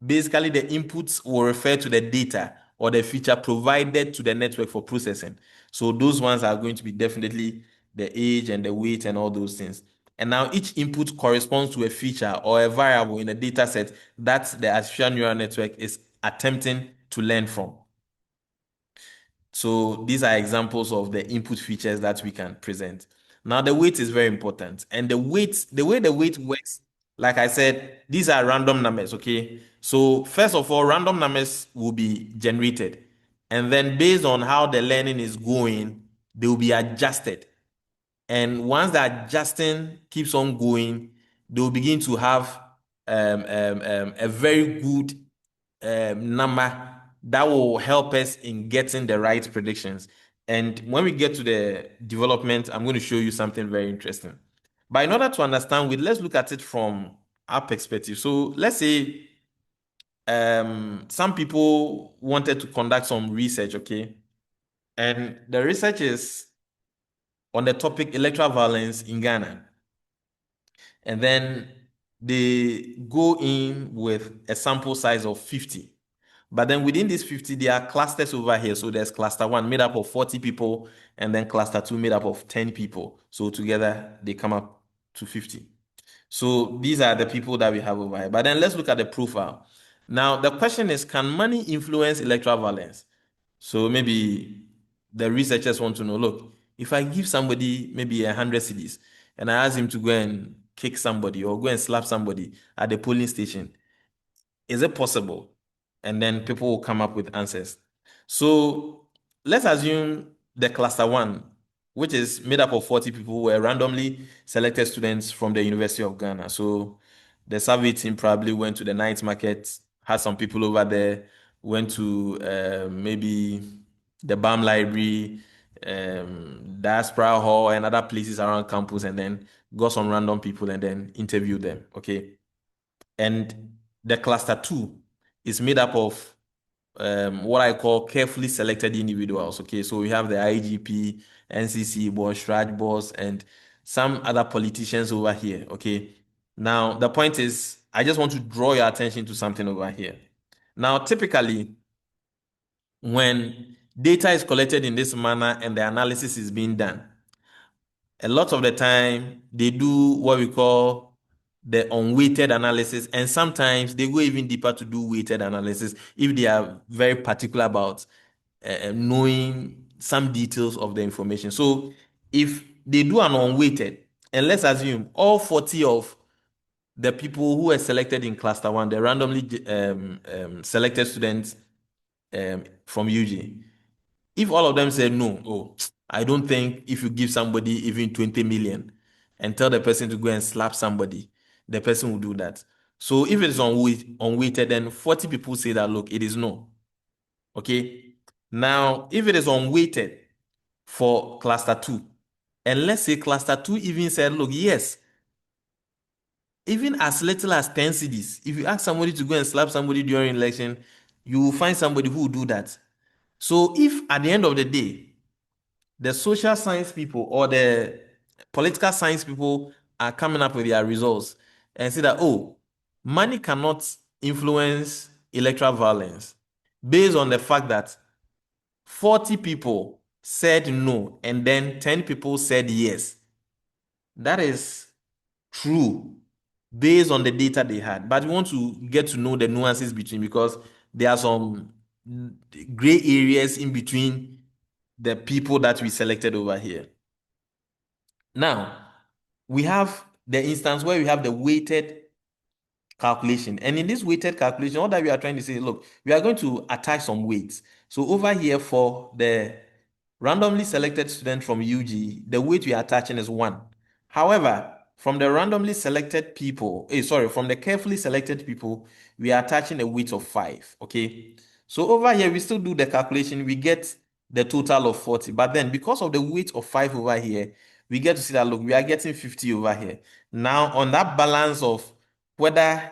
basically the inputs will refer to the data or the feature provided to the network for processing. So those ones are going to be definitely the age and the weight and all those things. And now each input corresponds to a feature or a variable in a data set that the artificial neural network is attempting to learn from. So these are examples of the input features that we can present. Now the weight is very important. And the way the weight works, like I said, these are random numbers, okay? So first of all, random numbers will be generated. And then based on how the learning is going, they will be adjusted. And once the adjusting keeps on going, they will begin to have a very good number that will help us in getting the right predictions. And when we get to the development, I'm going to show you something very interesting. But in order to understand let's look at it from our perspective. So let's say some people wanted to conduct some research, okay? And the research is on the topic electoral violence in Ghana. And then they go in with a sample size of 50. But then within these 50, there are clusters over here. So there's cluster 1 made up of 40 people, and then cluster 2 made up of 10 people. So together they come up to 50. So these are the people that we have over here. But then let's look at the profile. Now, the question is, can money influence electoral violence? So maybe the researchers want to know, look, if I give somebody maybe 100 cedis and I ask him to go and kick somebody or go and slap somebody at the polling station, is it possible? And then people will come up with answers. So let's assume the cluster 1, which is made up of 40 people, were randomly selected students from the University of Ghana. So the survey team probably went to the night market, had some people over there, went to maybe the BAM library, Diaspora Hall, and other places around campus, and then got some random people and then interviewed them. Okay. And the cluster 2 is made up of what I call carefully selected individuals. Okay, so we have the IGP, NCC boss, Raj boss, and some other politicians over here. Okay, now the point is, I just want to draw your attention to something over here. Now, typically, when data is collected in this manner and the analysis is being done, a lot of the time they do what we call the unweighted analysis, and sometimes they go even deeper to do weighted analysis if they are very particular about knowing some details of the information. So if they do an unweighted, and let's assume all 40 of the people who were selected in cluster 1, the randomly selected students from UG, if all of them say no, oh, I don't think if you give somebody even 20 million and tell the person to go and slap somebody, the person will do that. So if it is unweighted, then 40 people say that, look, it is no. Okay. Now, if it is unweighted for cluster 2, and let's say cluster 2 even said, look, yes, even as little as 10 cedis, if you ask somebody to go and slap somebody during election, you will find somebody who will do that. So if at the end of the day, the social science people or the political science people are coming up with their results and say that, oh, money cannot influence electoral violence based on the fact that 40 people said no and then 10 people said yes. That is true based on the data they had. But we want to get to know the nuances between, because there are some gray areas in between the people that we selected over here. Now, we have the instance where we have the weighted calculation. And in this weighted calculation, all that we are trying to say, look, we are going to attach some weights. So over here for the randomly selected student from UG, the weight we are attaching is 1. However, from the randomly selected people, from the carefully selected people, we are attaching a weight of 5. Okay. So over here, we still do the calculation. We get the total of 40. But then because of the weight of 5 over here, we get to see that, look, we are getting 50 over here. Now, on that balance of whether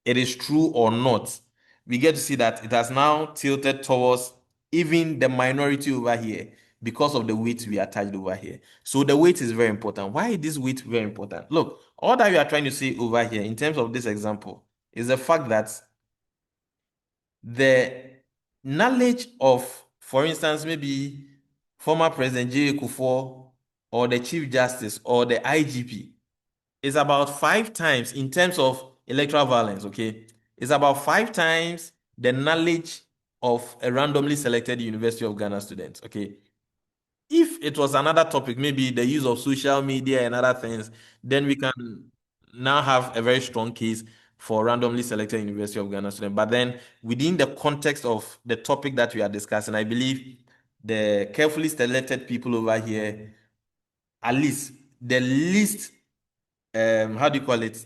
it is true or not, we get to see that it has now tilted towards even the minority over here because of the weight we attached over here. So the weight is very important. Why is this weight very important? Look, all that we are trying to say over here in terms of this example is the fact that the knowledge of, for instance, maybe former President J. Kufuor or the Chief Justice or the IGP is about 5 times in terms of electoral violence, okay? It's about 5 times the knowledge of a randomly selected University of Ghana student, okay? If it was another topic, maybe the use of social media and other things, then we can now have a very strong case for randomly selected University of Ghana student. But then within the context of the topic that we are discussing, I believe the carefully selected people over here, at least the least, how do you call it?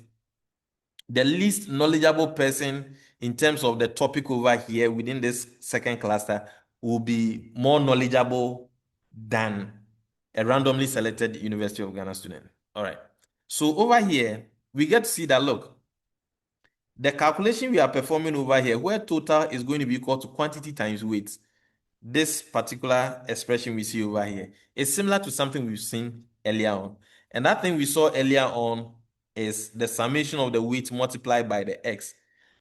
The least knowledgeable person in terms of the topic over here within this second cluster will be more knowledgeable than a randomly selected University of Ghana student. All right. So over here, we get to see that, look, the calculation we are performing over here, where total is going to be equal to quantity times weight, this particular expression we see over here is similar to something we've seen earlier on. And that thing we saw earlier on is the summation of the weight multiplied by the x.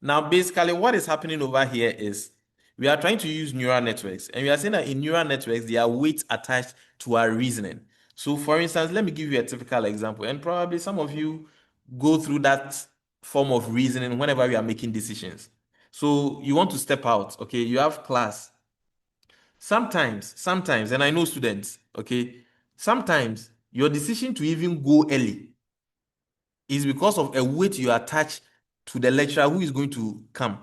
Now, basically, what is happening over here is we are trying to use neural networks. And we are saying that in neural networks, there are weights attached to our reasoning. So, for instance, let me give you a typical example. And probably some of you go through that form of reasoning whenever we are making decisions. So, you want to step out, okay? You have class. Sometimes, and I know students, okay, sometimes your decision to even go early is because of a weight you attach to the lecturer who is going to come.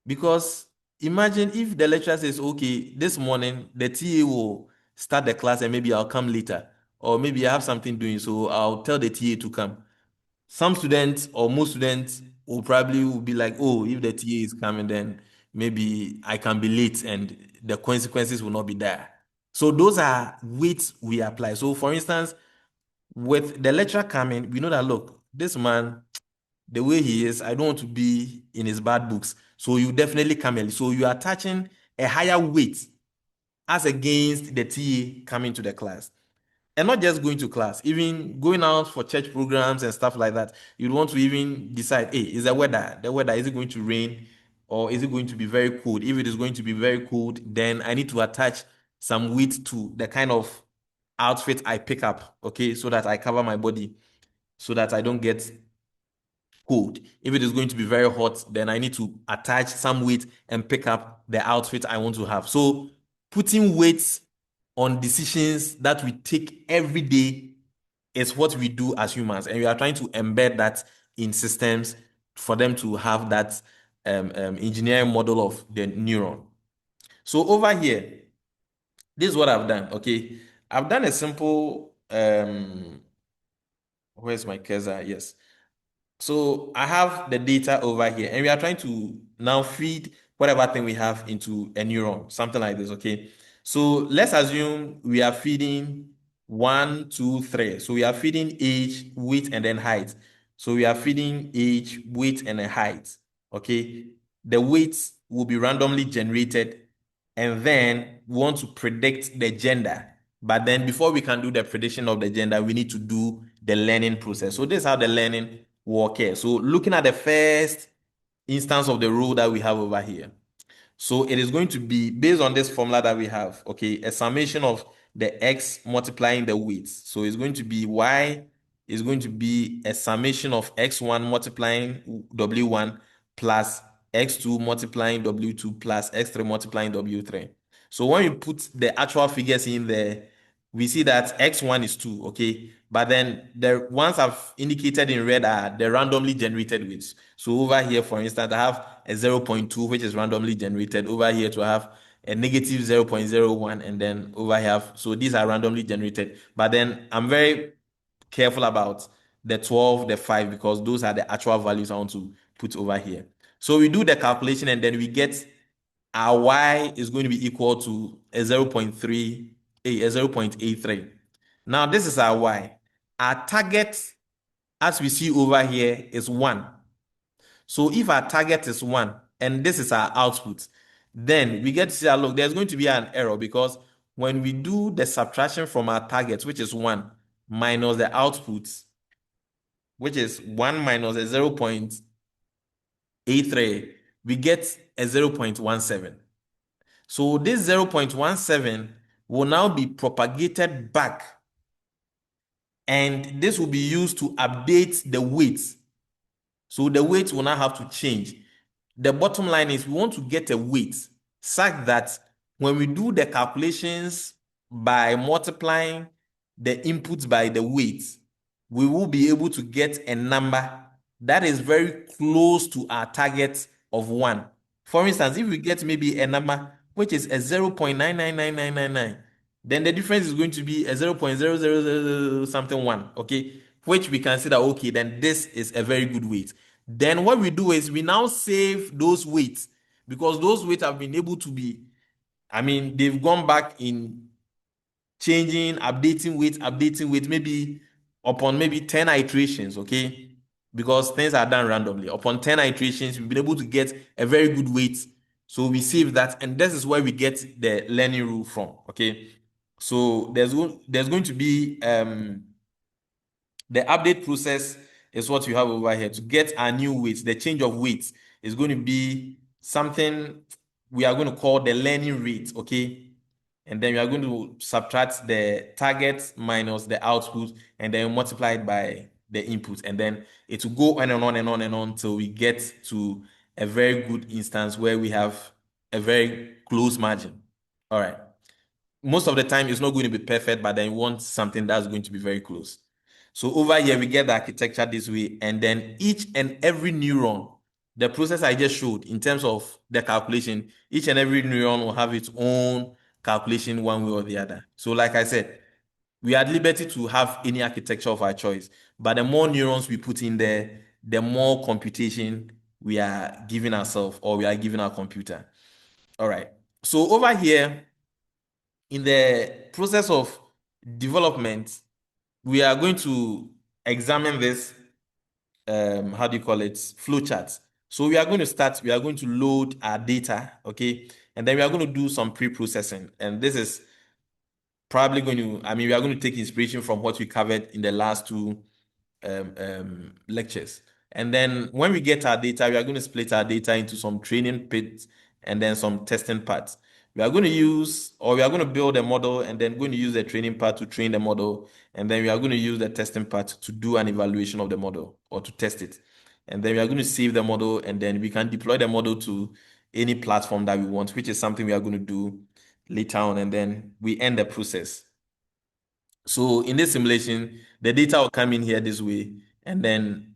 Because imagine if the lecturer says, okay, this morning the TA will start the class and maybe I'll come later, or maybe I have something doing, so I'll tell the TA to come. Some students or most students will be like, oh, if the TA is coming, then maybe I can be late and the consequences will not be there. So those are weights we apply. So for instance, with the lecturer coming, we know that, look, this man, the way he is, I don't want to be in his bad books. So you definitely come early. So you are attaching a higher weight as against the TA coming to the class. And not just going to class, even going out for church programs and stuff like that. You'd want to even decide, hey, is the weather, is it going to rain or is it going to be very cold? If it is going to be very cold, then I need to attach some weight to the kind of outfit I pick up, okay, so that I cover my body, so that I don't get cold. If it is going to be very hot, then I need to attach some weight and pick up the outfit I want to have. So putting weights on decisions that we take every day is what we do as humans. And we are trying to embed that in systems for them to have that engineering model of the neuron. So over here, this is what I've done, okay? I've done a simple, where's my cursor? Yes. So I have the data over here, and we are trying to now feed whatever thing we have into a neuron, something like this, okay? So let's assume we are feeding 1, 2, 3. So we are feeding age, weight, and then height. So we are feeding age, weight, and then height, okay? The weights will be randomly generated, and then we want to predict the gender. But then before we can do the prediction of the gender, we need to do the learning process. So this is how the learning work here. So looking at the first instance of the rule that we have over here. So it is going to be based on this formula that we have, okay, a summation of the x multiplying the weights. So it's going to be y is going to be a summation of x1 multiplying w1 plus x2 multiplying w2 plus x3 multiplying w3. So when you put the actual figures in there, we see that x1 is 2, okay? But then the ones I've indicated in red are the randomly generated weights. So over here, for instance, I have a 0.2, which is randomly generated. Over here to have a negative 0.01, and then over here, so these are randomly generated. But then I'm very careful about the 12, the 5, because those are the actual values I want to put over here. So we do the calculation and then we get our y is going to be equal to a 0.83. Now, this is our y. Our target, as we see over here, is 1. So if our target is 1 and this is our output, then we get to see that, look, there's going to be an error because when we do the subtraction from our target, which is 1, minus the output, which is 1 minus a 0.83, we get a 0.17. So this 0.17 will now be propagated back, and this will be used to update the weight. So the weight will now have to change. The bottom line is we want to get a weight such that when we do the calculations by multiplying the inputs by the weight, we will be able to get a number that is very close to our target of 1. For instance, if we get maybe a number which is a 0.999999, then the difference is going to be a 0.0000 something 1, okay? Which we can see that, okay, then this is a very good weight. Then what we do is we now save those weights because those weights have been able to be, they've gone back in changing, updating weight, maybe upon maybe 10 iterations, okay? Because things are done randomly. Upon 10 iterations, we've been able to get a very good weight. So we save that, and this is where we get the learning rule from, okay? So there's going to be the update process is what you have over here. To get our new weights, the change of weights is going to be something we are going to call the learning rate, okay? And then we are going to subtract the target minus the output, and then multiply it by the input. And then it will go on and on and on and on till we get to a very good instance where we have a very close margin. All right. Most of the time, it's not going to be perfect, but then you want something that's going to be very close. So over here, we get the architecture this way, and then each and every neuron, the process I just showed in terms of the calculation, each and every neuron will have its own calculation one way or the other. So like I said, we are at liberty to have any architecture of our choice, but the more neurons we put in there, the more computation we are giving ourselves, or we are giving our computer. All right. So over here, in the process of development, we are going to examine this, how do you call it, flowchart. So we are going to load our data, okay? And then we are going to do some pre-processing. And this is probably going to, we are going to take inspiration from what we covered in the last two lectures. And then when we get our data, we are going to split our data into some training bits and then some testing parts. We are going to build a model, and then going to use the training part to train the model. And then we are going to use the testing part to do an evaluation of the model or to test it. And then we are going to save the model, and then we can deploy the model to any platform that we want, which is something we are going to do later on. And then we end the process. So in this simulation, the data will come in here this way, and then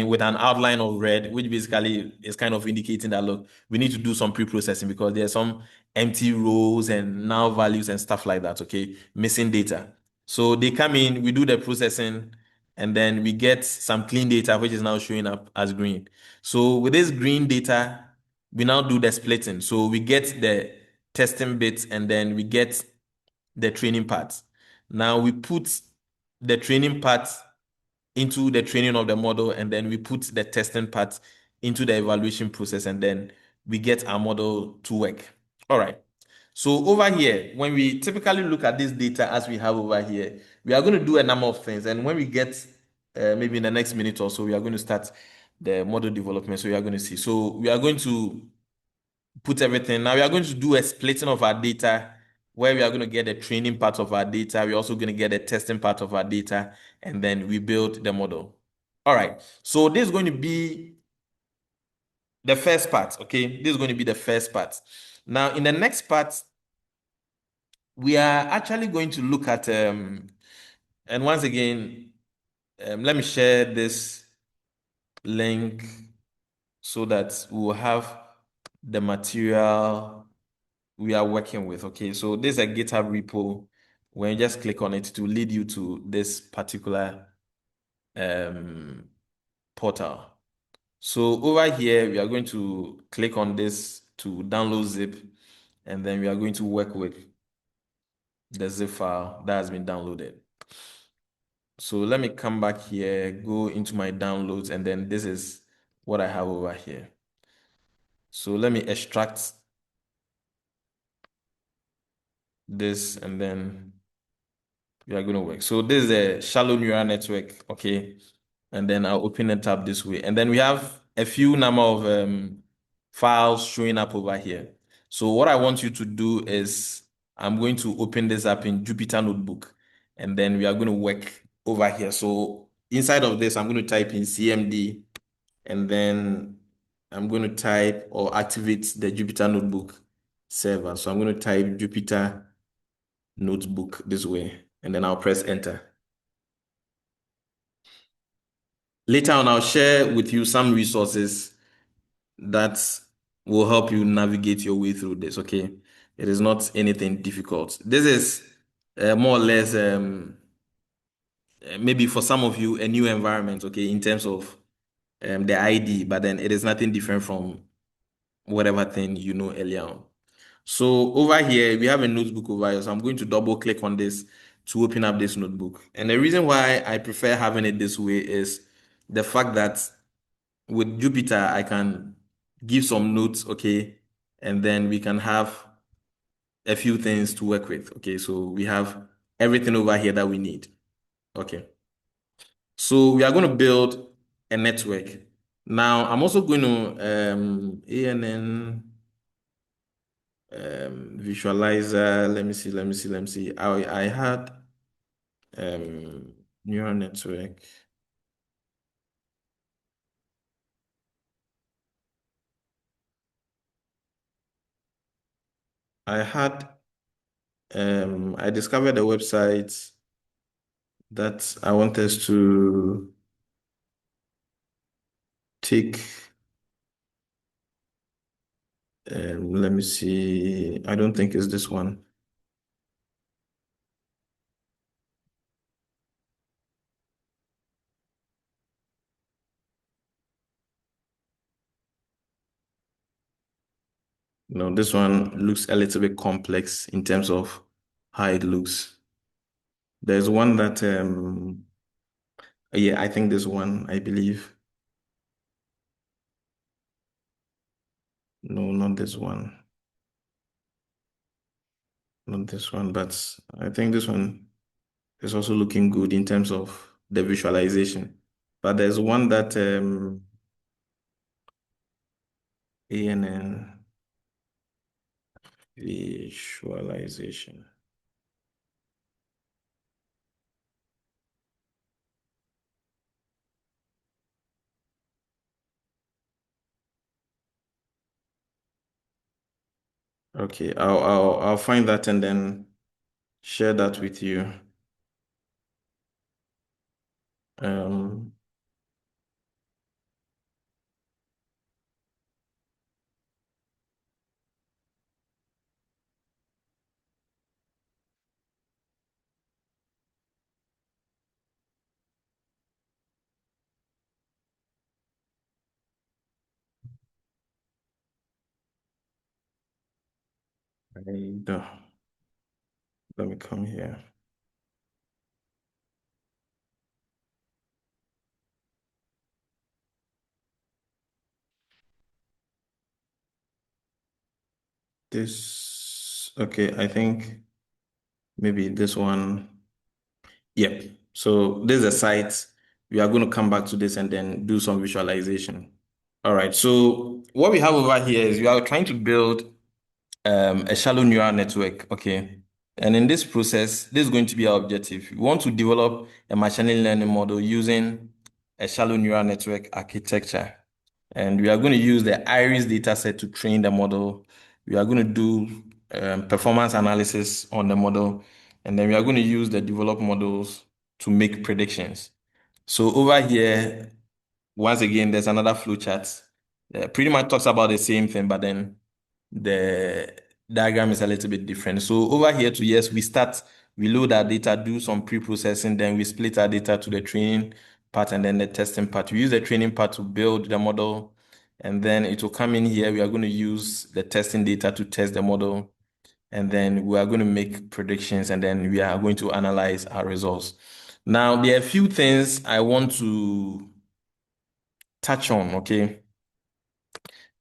with an outline of red, which basically is kind of indicating that, look, we need to do some pre-processing because there's some empty rows and null values and stuff like that, okay? Missing data. So they come in, we do the processing, and then we get some clean data, which is now showing up as green. So with this green data, we now do the splitting. So we get the testing bits, and then we get the training part. Now we put the training part into the training of the model, and then we put the testing part into the evaluation process, and then we get our model to work. All right. So over here, when we typically look at this data as we have over here, we are going to do a number of things. And when we get maybe in the next minute or so, we are going to start the model development. So we are going to see. So we are going to put everything. Now we are going to do a splitting of our data, where we are going to get the training part of our data. We're also going to get the testing part of our data, and then we build the model. All right. So this is going to be the first part, okay? This is going to be the first part. Now, in the next part, we are actually going to look at, and once again, let me share this link so that we will have the material we are working with, okay? So this is a GitHub repo. When you just click on it, to lead you to this particular portal. So over here, we are going to click on this to download zip, and then we are going to work with the zip file that has been downloaded. So let me come back here, go into my downloads, and then this is what I have over here. So let me extract this, and then we are going to work. So this is a shallow neural network, okay? And then I'll open it up this way. And then we have a few number of files showing up over here. So what I want you to do is I'm going to open this up in Jupyter Notebook, and then we are going to work over here. So inside of this, I'm going to type in CMD, and then I'm going to type or activate the Jupyter Notebook server. So I'm going to type Jupyter Notebook this way, and then I'll press enter. Later on, I'll share with you some resources that will help you navigate your way through this, okay? It is not anything difficult. This is more or less maybe for some of you a new environment, okay, in terms of the ID, but then it is nothing different from whatever thing you know earlier on. So over here, we have a notebook over here. So I'm going to double click on this to open up this notebook. And the reason why I prefer having it this way is the fact that with Jupyter, I can give some notes, okay, and then we can have a few things to work with, okay. So we have everything over here that we need, okay. So we are going to build a network. Now, I'm also going to ANN visualizer. Let me see. I had neural network. I had I discovered a website that I want us to take. Let me see. I don't think it's this one. No, this one looks a little bit complex in terms of how it looks. There's one that, yeah, I think this one, I believe. No, not this one. Not this one, but I think this one is also looking good in terms of the visualization. But there's one that ANN visualization. Okay, I'll find that and then share that with you. Um, I don't- Let me come here. This, okay, I think maybe this one. Yep. So this is a site. We are going to come back to this and then do some visualization. All right. So what we have over here is we are trying to build a shallow neural network. Okay. And in this process, this is going to be our objective. We want to develop a machine learning model using a shallow neural network architecture. And we are going to use the Iris dataset to train the model. We are going to do performance analysis on the model. And then we are going to use the developed models to make predictions. So over here, once again, there's another flowchart. Pretty much talks about the same thing, but then the diagram is a little bit different. So over here to yes, we load our data, do some pre-processing, then we split our data to the training part and then the testing part. We use the training part to build the model, And then it will come in here. We are going to use the testing data to test the model. And then we are going to make predictions, and then we are going to analyze our results. Now, there are a few things I want to touch on, okay?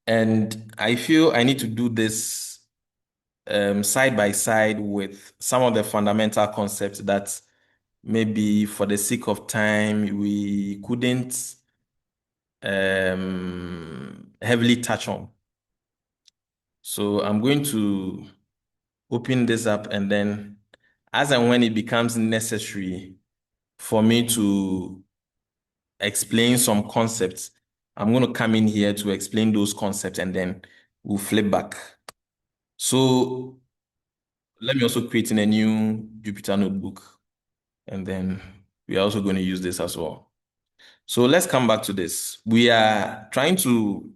And I feel I need to do this side by side with some of the fundamental concepts that maybe for the sake of time we couldn't heavily touch on. So I'm going to open this up, and then as and when it becomes necessary for me to explain some concepts, I'm going to come in here to explain those concepts, and then we'll flip back. So let me also create in a new Jupyter notebook, and then we are also going to use this as well. So let's come back to this. We are trying to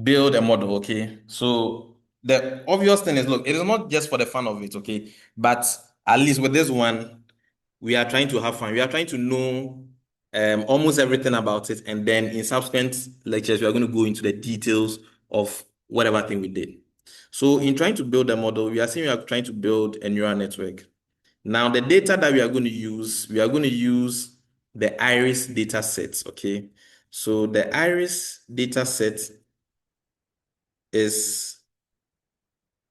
build a model, okay? So the obvious thing is, look, it is not just for the fun of it, okay? But at least with this one, we are trying to have fun. We are trying to know almost everything about it. And then in subsequent lectures, we are going to go into the details of whatever thing we did. So in trying to build a model, we are saying we are trying to build a neural network. Now, the data that we are going to use, we are going to use the iris data set, okay? So the iris data set is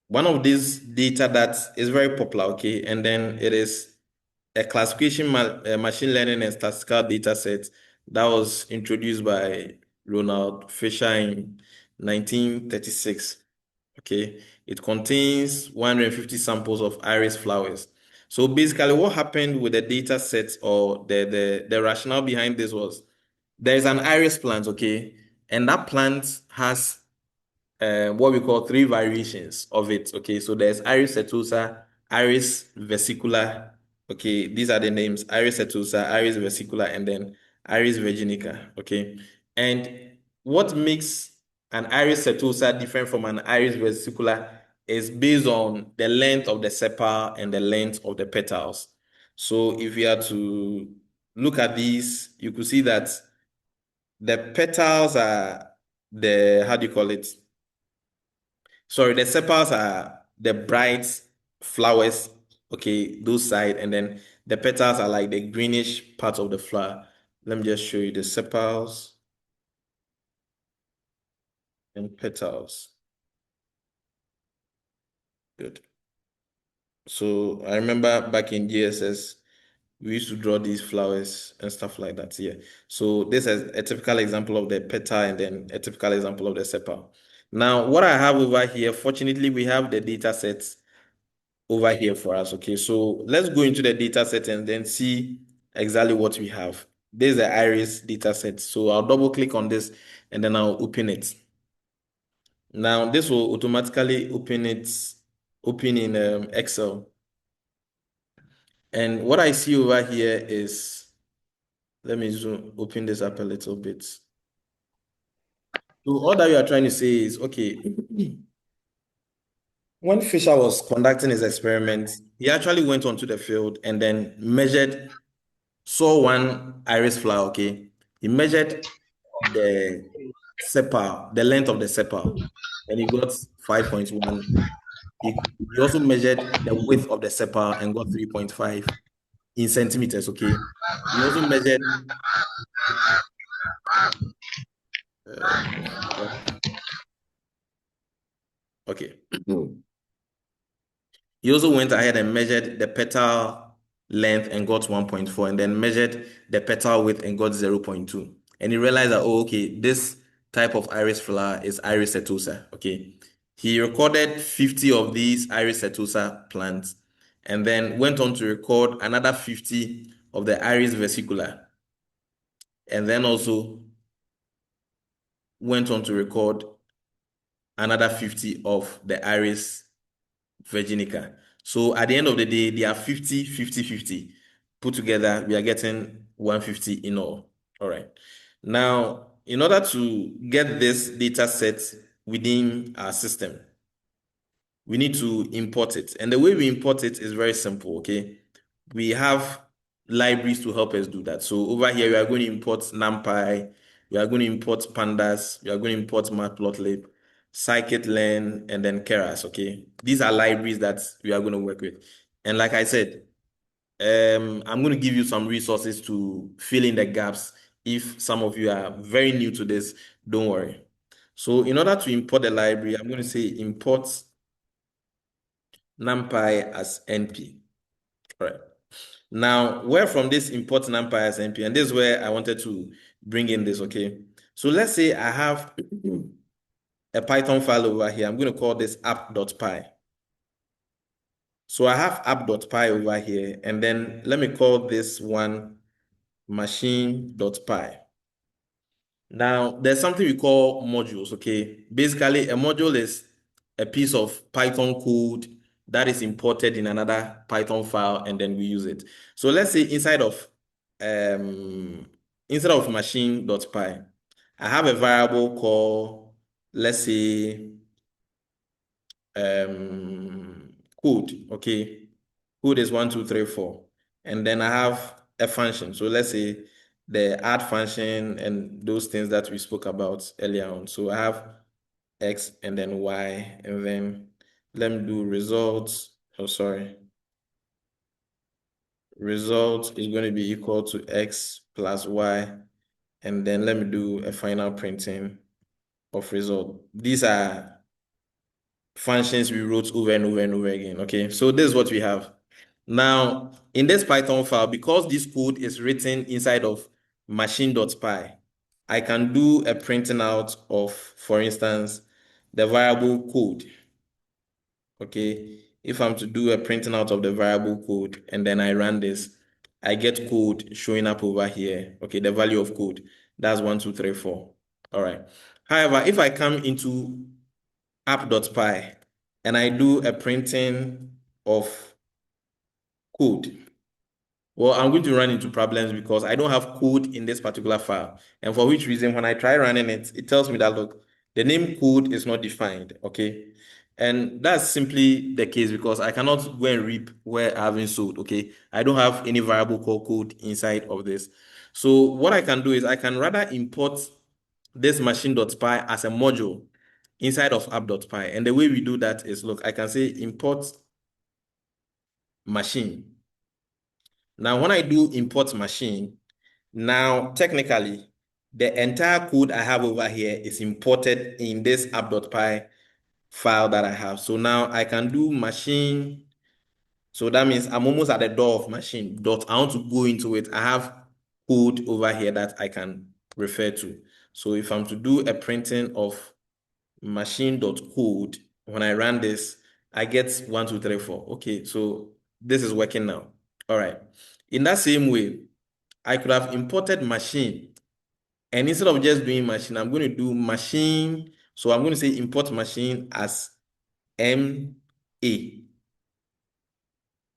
one of these data that is very popular, okay? And then it is a classification machine learning and statistical data set that was introduced by Ronald Fisher in 1936, okay? It contains 150 samples of iris flowers. So basically what happened with the data set, or the rationale behind this, was there's an iris plant, okay? And that plant has what we call three variations of it. Okay, so there's Iris setosa, Iris versicolor. Okay, these are the names: Iris setosa, Iris versicolor, and then Iris virginica. Okay, and what makes an Iris setosa different from an Iris versicolor is based on the length of the sepal and the length of the petals. So if you are to look at these, you could see that the petals are the, how do you call it? Sorry, the sepals are the bright flowers, okay, those side, and then the petals are like the greenish part of the flower. Let me just show you the sepals and petals. Good. So I remember back in GSS, we used to draw these flowers and stuff like that. Yeah. So this is a typical example of the petal, and then a typical example of the sepal. Now, what I have over here, fortunately, we have the data sets over here for us. Okay, so let's go into the data set and then see exactly what we have. This is the iris data set. So I'll double click on this and then I'll open it. Now this will automatically open in Excel. And what I see over here is, let me open this up a little bit. So all that you are trying to say is, okay, when Fisher was conducting his experiment, he actually went onto the field and then saw one iris flower, okay? He measured the sepal, the length of the sepal, and he got 5.1. He also measured the width of the sepal and got 3.5 in centimeters, okay? He also measured, okay. He also went ahead and measured the petal length and got 1.4, and then measured the petal width and got 0.2. And he realized that, oh, okay, this type of iris flower is Iris setosa. Okay. He recorded 50 of these Iris setosa plants, and then went on to record another 50 of the Iris versicolor, and then also went on to record another 50 of the Iris virginica. So at the end of the day, they are 50, 50, 50. Put together, we are getting 150 in all. All right. Now, in order to get this data set within our system, we need to import it. And the way we import it is very simple, okay? We have libraries to help us do that. So over here, we are going to import NumPy, we are going to import pandas, we are going to import matplotlib, scikit-learn, and then keras, okay? These are libraries that we are going to work with. And like I said, I'm going to give you some resources to fill in the gaps. If some of you are very new to this, don't worry. So in order to import the library, I'm going to say import numpy as np. All right. Now, where from this import numpy as np, and this is where I wanted to bring in this, okay? So let's say I have a Python file over here. I'm going to call this app.py. So I have app.py over here, and then let me call this one machine.py. Now, there's something we call modules, okay? Basically, a module is a piece of Python code that is imported in another Python file, and then we use it. So let's say um, instead of machine.py, I have a variable called, let's say, code, okay? Code is 1, 2, 3, 4. And then I have a function. So let's say the add function and those things that we spoke about earlier on. So I have X and then Y, and then let me do results. Oh, sorry. Result is going to be equal to X plus Y. And then let me do a final printing of result. These are functions we wrote over and over and over again. Okay, so this is what we have. Now, in this Python file, because this code is written inside of machine.py, I can do a printing out of, for instance, the variable code. Okay, if I'm to do a printing out of the variable code and then I run this, I get code showing up over here. Okay, the value of code, that's 1, 2, 3, 4. All right. However, if I come into app.py and I do a printing of code, well, I'm going to run into problems because I don't have code in this particular file. And for which reason, when I try running it, it tells me that, look, the name code is not defined, okay? And that's simply the case because I cannot go and reap where I haven't sowed, okay? I don't have any variable called code inside of this. So what I can do is I can rather import this machine.py as a module inside of app.py. And the way we do that is, look, I can say import machine. Now, when I do import machine, now technically, the entire code I have over here is imported in this app.py file that I have. So now I can do machine. So that means I'm almost at the door of machine. Dot, I want to go into it. I have code over here that I can refer to. So if I'm to do a printing of machine.code, when I run this, I get 1, 2, 3, 4. Okay, so this is working now. All right. In that same way, I could have imported machine. And instead of just doing machine, I'm going to do machine. So I'm going to say import machine as MA.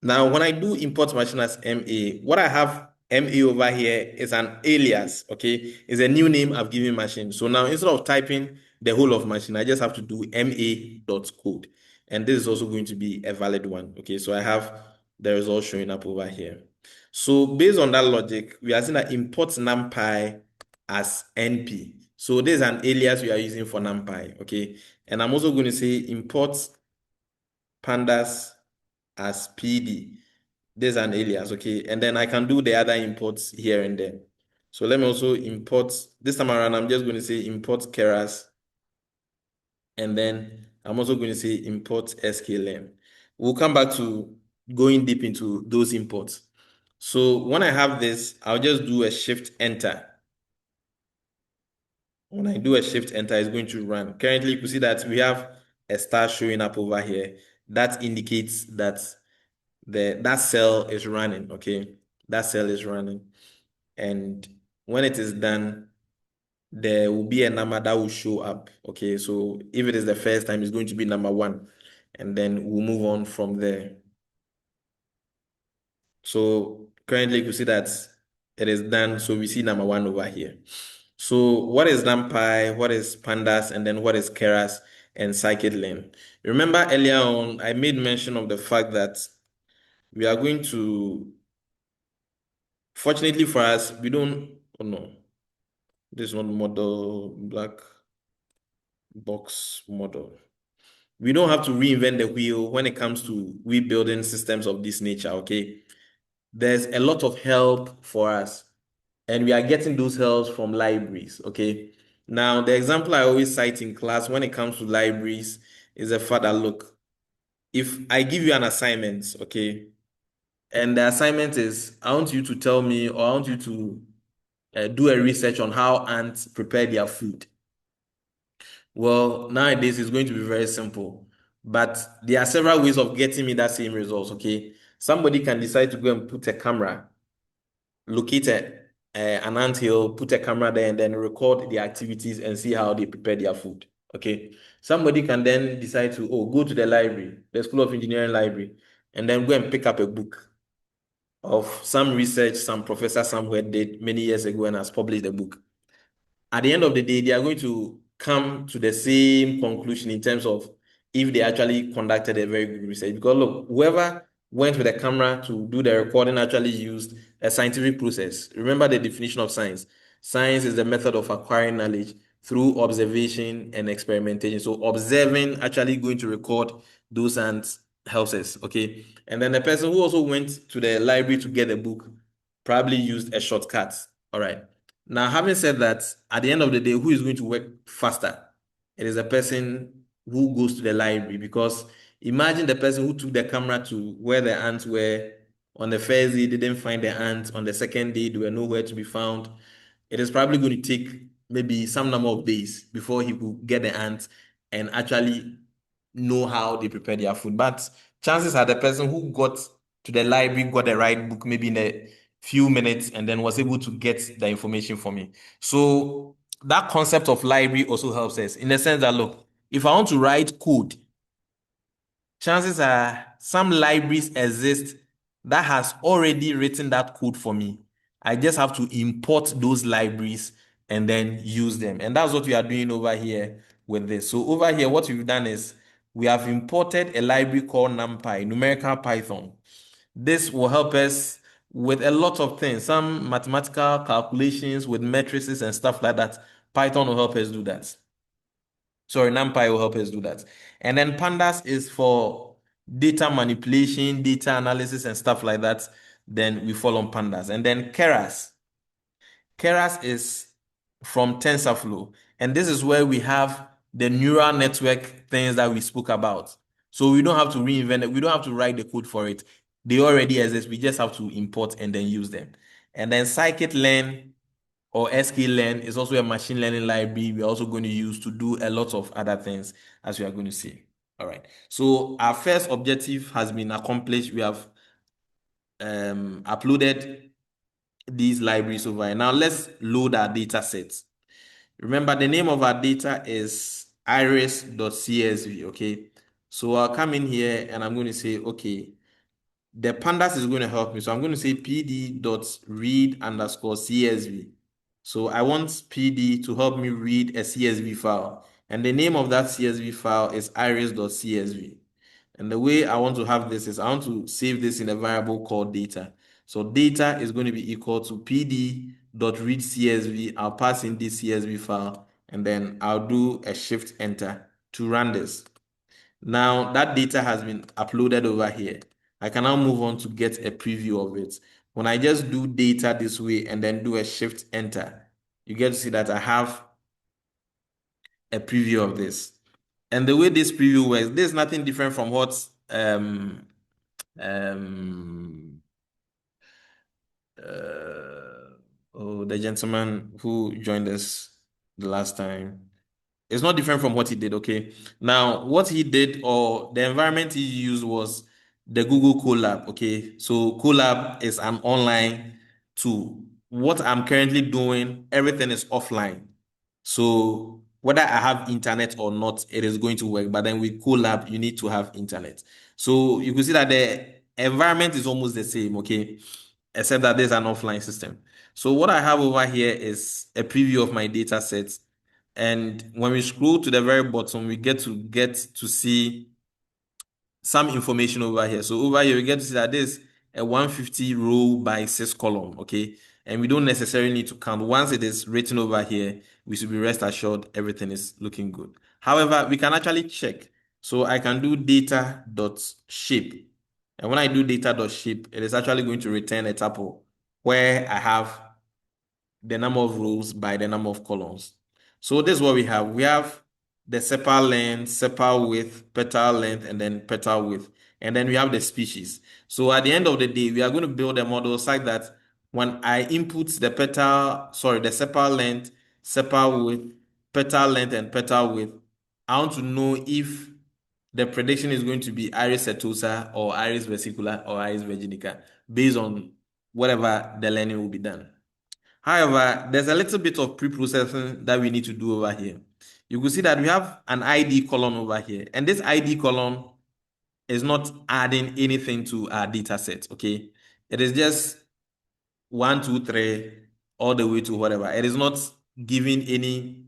Now, when I do import machine as MA, what I have MA over here is an alias, okay? It's a new name I've given machine. So now instead of typing the whole of machine, I just have to do ma.code. And this is also going to be a valid one, okay? So I have the result showing up over here. So based on that logic, we are saying that import numpy as np. So this is an alias we are using for numpy, okay? And I'm also going to say import pandas as PD. There's an alias, okay? And then I can do the other imports here and there. So let me also import, this time around, I'm just going to say import keras. And then I'm also going to say import sklearn. We'll come back to going deep into those imports. So when I have this, I'll just do a shift enter. When I do a shift enter, it's going to run. Currently, you can see that we have a star showing up over here. That indicates that that cell is running, okay? That cell is running. And when it is done, there will be a number that will show up, okay? So if it is the first time, it's going to be number 1. And then we'll move on from there. So currently you can see that it is done. So we see number 1 over here. So what is NumPy, what is pandas, and then what is keras and scikit-learn? Remember earlier on, I made mention of the fact that we are going to, fortunately for us, we don't, oh no. This one model, black box model. We don't have to reinvent the wheel when it comes to rebuilding systems of this nature, okay? There's a lot of help for us, and we are getting those helps from libraries, okay? Now, the example I always cite in class when it comes to libraries is the fact that, look, if I give you an assignment, okay, and the assignment is I want you to tell me, or I want you to do a research on how ants prepare their food. Well, nowadays it's going to be very simple, but there are several ways of getting me that same results. Okay, somebody can decide to go and put a camera, locate an ant hill, put a camera there, and then record the activities and see how they prepare their food. Okay, somebody can then decide to go to the library, the School of Engineering library, and then go and pick up a book of some research some professor somewhere did many years ago and has published the book. At the end of the day, they are going to come to the same conclusion in terms of if they actually conducted a very good research. Because look, whoever went with a camera to do the recording actually used a scientific process. Remember the definition of science. Science is the method of acquiring knowledge through observation and experimentation. So observing, actually going to record those and helps us, okay? And then the person who also went to the library to get a book probably used a shortcut. All right. Now, having said that, at the end of the day, who is going to work faster? It is the person who goes to the library, because imagine the person who took the camera to where the ants were on the first day, didn't find the ants. On the second day, they were nowhere to be found. It is probably going to take maybe some number of days before he could get the ants and actually know how they prepare their food. But chances are the person who got to the library got the right book maybe in a few minutes and then was able to get the information for me. So that concept of library also helps us in the sense that, look, if I want to write code, chances are some libraries exist that has already written that code for me. I just have to import those libraries and then use them. And that's what we are doing over here with this. So over here, what we've done is we have imported a library called NumPy, numerical Python. This will help us with a lot of things, some mathematical calculations with matrices and stuff like that. Python will help us do that. Sorry, NumPy will help us do that. And then Pandas is for data manipulation, data analysis, and stuff like that. Then we fall on Pandas. And then Keras. Keras is from TensorFlow. And this is where we have the neural network things that we spoke about. So we don't have to reinvent it. We don't have to write the code for it. They already exist. We just have to import and then use them. And then scikit-learn or sklearn is also a machine learning library we're also going to use to do a lot of other things, as we are going to see. All right. So our first objective has been accomplished. We have uploaded these libraries over here. Now let's load our data sets. Remember, the name of our data is iris.csv, okay? So I'll come in here and I'm going to say, okay, the pandas is going to help me. So I'm going to say pd.read_csv. So I want PD to help me read a CSV file. And the name of that CSV file is iris.csv. And the way I want to have this is I want to save this in a variable called data. So data is going to be equal to pd.read_csv. I'll pass in this CSV file, and then I'll do a shift enter to run this. Now that data has been uploaded over here. I can now move on to get a preview of it. When I just do data this way and then do a shift enter, you get to see that I have a preview of this. And the way this preview works, there's nothing different from what um, the gentleman who joined us the last time. It's not different from what he did, okay? Now, what he did or the environment he used was the Google Colab, okay? So Colab is an online tool. What I'm currently doing, everything is offline. So whether I have internet or not, it is going to work. But then with Colab, you need to have internet. So you can see that the environment is almost the same, okay? Except that there's an offline system. So what I have over here is a preview of my data sets. And when we scroll to the very bottom, we get to see some information over here. So over here, we get to see that there's a 150 row by 6 column, okay? and we don't necessarily need to count. Once it is written over here, we should be rest assured everything is looking good. However, we can actually check. So I can do data.shape. And when I do data.shape, it is actually going to return a tuple where I have the number of rows by the number of columns. So this is what we have. We have the sepal length, sepal width, petal length, and then petal width. And then we have the species. So at the end of the day, we are going to build a model such that when I input the sepal length, sepal width, petal length, and petal width, I want to know if the prediction is going to be Iris setosa or Iris versicolor or Iris virginica based on whatever the learning will be done. However, there's a little bit of pre-processing that we need to do over here. You can see that we have an ID column over here, and this ID column is not adding anything to our data set, okay? It is just 1, 2, 3, all the way to whatever. It is not giving any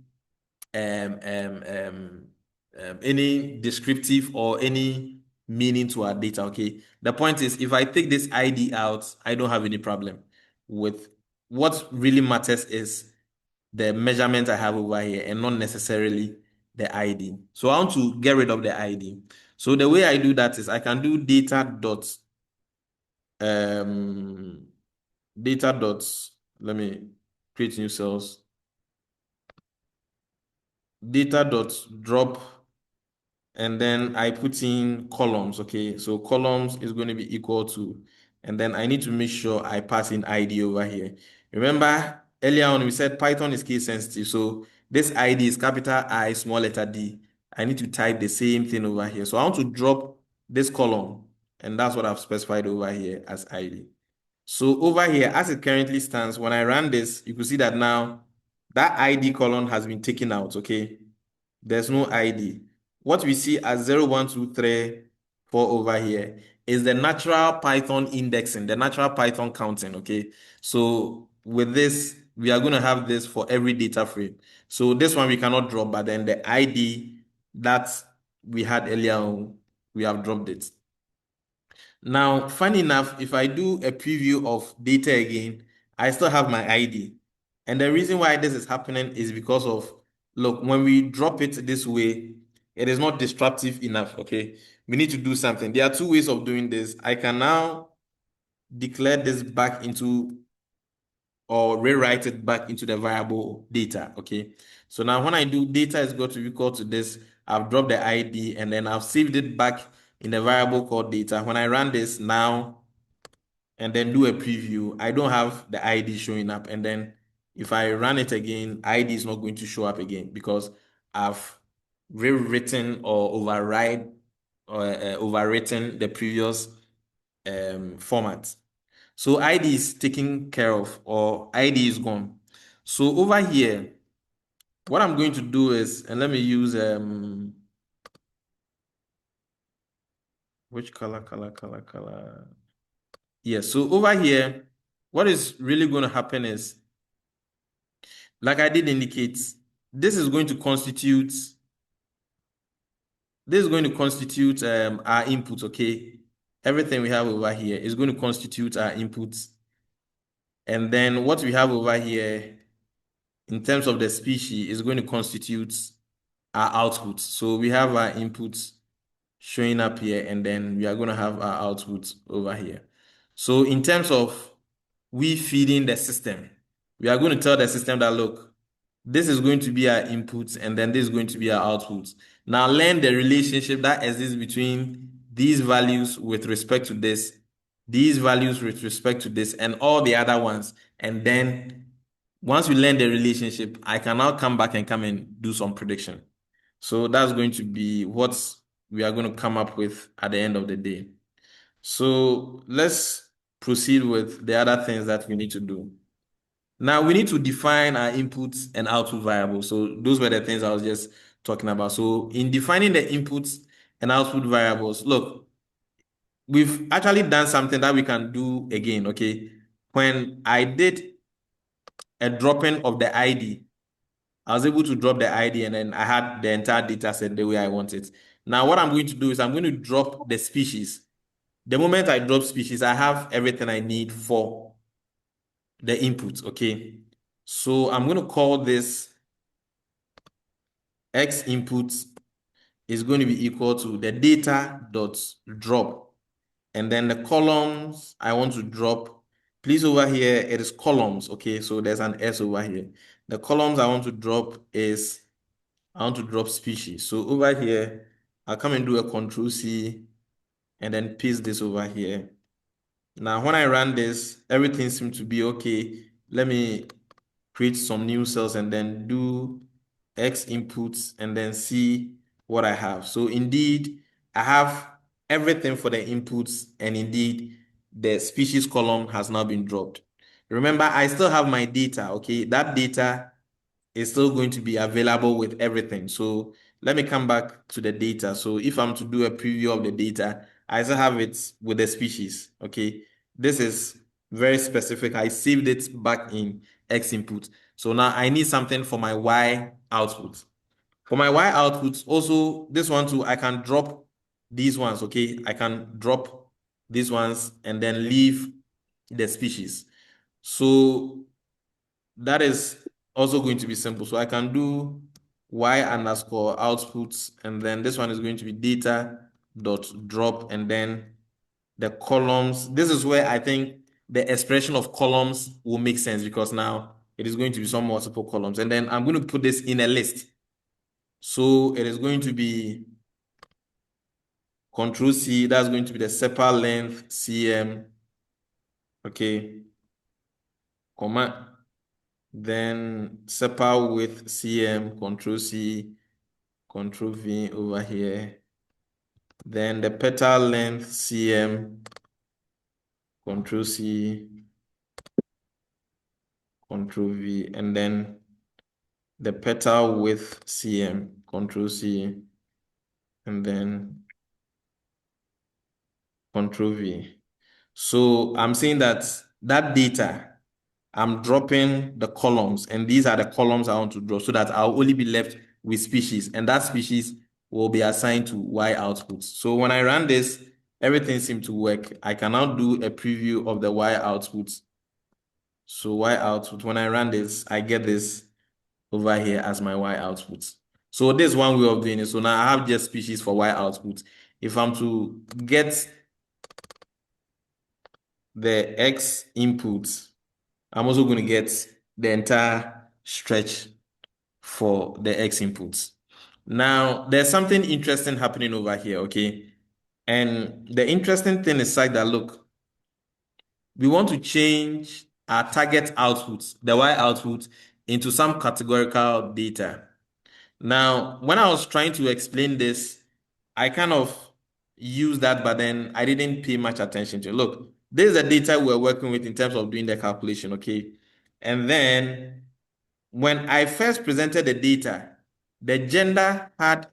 descriptive or any meaning to our data, okay? The point is, if I take this ID out, I don't have any problem with what really matters is the measurement I have over here and not necessarily the ID. So I want to get rid of the ID. So the way I do that is I can do um, let me create new cells, data.drop, and then I put in columns, okay? So columns is going to be equal to, and then I need to make sure I pass in ID over here. Remember, earlier on we said Python is case sensitive, so this ID is capital I, small letter D. I need to type the same thing over here. So I want to drop this column, and that's what I've specified over here as ID. So over here, as it currently stands, when I run this, you can see that now that ID column has been taken out, okay? There's no ID. What we see as 0, 1, 2, 3, 4 over here is the natural Python indexing, the natural Python counting, okay? So with this, we are going to have this for every data frame. So this one we cannot drop, but then the ID that we had earlier on, we have dropped it. Now, funny enough, if I do a preview of data again, I still have my ID. And the reason why this is happening is because of, look, when we drop it this way, it is not disruptive enough, okay? We need to do something. There are two ways of doing this. I can now declare this back into, or rewrite it back into the variable data, okay? So now when I do data is going to be equal to this, I've dropped the ID and then I've saved it back in the variable called data. When I run this now and then do a preview, I don't have the ID showing up. And then if I run it again, ID is not going to show up again because I've rewritten or overwritten the previous format. So ID is taken care of, or ID is gone. So over here, what I'm going to do is, and let me use which color? Yeah, so over here, what is really going to happen is, like I did indicate, this is going to constitute our input, okay? Everything we have over here is going to constitute our inputs. And then what we have over here in terms of the species is going to constitute our output. So we have our inputs showing up here, and then we are going to have our output over here. So in terms of we feeding the system, we are going to tell the system that, look, this is going to be our inputs, and then this is going to be our outputs. Now learn the relationship that exists between these values with respect to this, these values with respect to this, and all the other ones. And then once we learn the relationship, I can now come back and come and do some prediction. So that's going to be what we are going to come up with at the end of the day. So let's proceed with the other things that we need to do. Now we need to define our inputs and output variables. So those were the things I was just talking about. So in defining the inputs and output variables, look, we've actually done something that we can do again, okay? When I did a dropping of the ID, I was able to drop the ID and then I had the entire data set the way I want it. Now what I'm going to do is I'm going to drop the species. The moment I drop species, I have everything I need for the input, okay? So I'm going to call this X input is going to be equal to the data dot drop. And then the columns I want to drop, please over here, it is columns, okay? So there's an S over here. The columns I want to drop is, I want to drop species. So over here, I'll come and do a Control C and then paste this over here. Now, when I run this, everything seems to be okay. Let me create some new cells and then do X inputs and then see what I have. So indeed, I have everything for the inputs, and indeed, the species column has now been dropped. Remember, I still have my data, okay? That data is still going to be available with everything. So let me come back to the data. So if I'm to do a preview of the data, I still have it with the species, okay? This is very specific. I saved it back in X input. So now I need something for my Y output. For my Y output, also this one too, I can drop these ones, okay? I can drop these ones and then leave the species. So that is also going to be simple. So I can do Y underscore output, and then this one is going to be data dot drop, and then the columns. This is where I think the expression of columns will make sense, because now it is going to be some multiple columns. And then I'm going to put this in a list. So it is going to be Control C, that's going to be the sepal length CM, okay, comma, then sepal width CM, Control C, Control V over here. Then the petal length CM, Control C, Control V, and then the petal width CM, Control C, and then Control V. So I'm saying that that data, I'm dropping the columns, and these are the columns I want to draw, so that I'll only be left with species, and that species will be assigned to Y output. So when I run this, everything seems to work. I can now do a preview of the Y output. So Y output, when I run this, I get this over here as my Y output. So this is one way of doing it. So now I have just species for Y output. If I'm to get the X inputs, I'm also going to get the entire stretch for the X inputs. Now, there's something interesting happening over here, okay? And the interesting thing is like that, look, we want to change our target output, the Y output, into some categorical data. Now, when I was trying to explain this, I kind of used that, but then I didn't pay much attention to it. Look, this is the data we're working with in terms of doing the calculation, okay? And then when I first presented the data, the gender had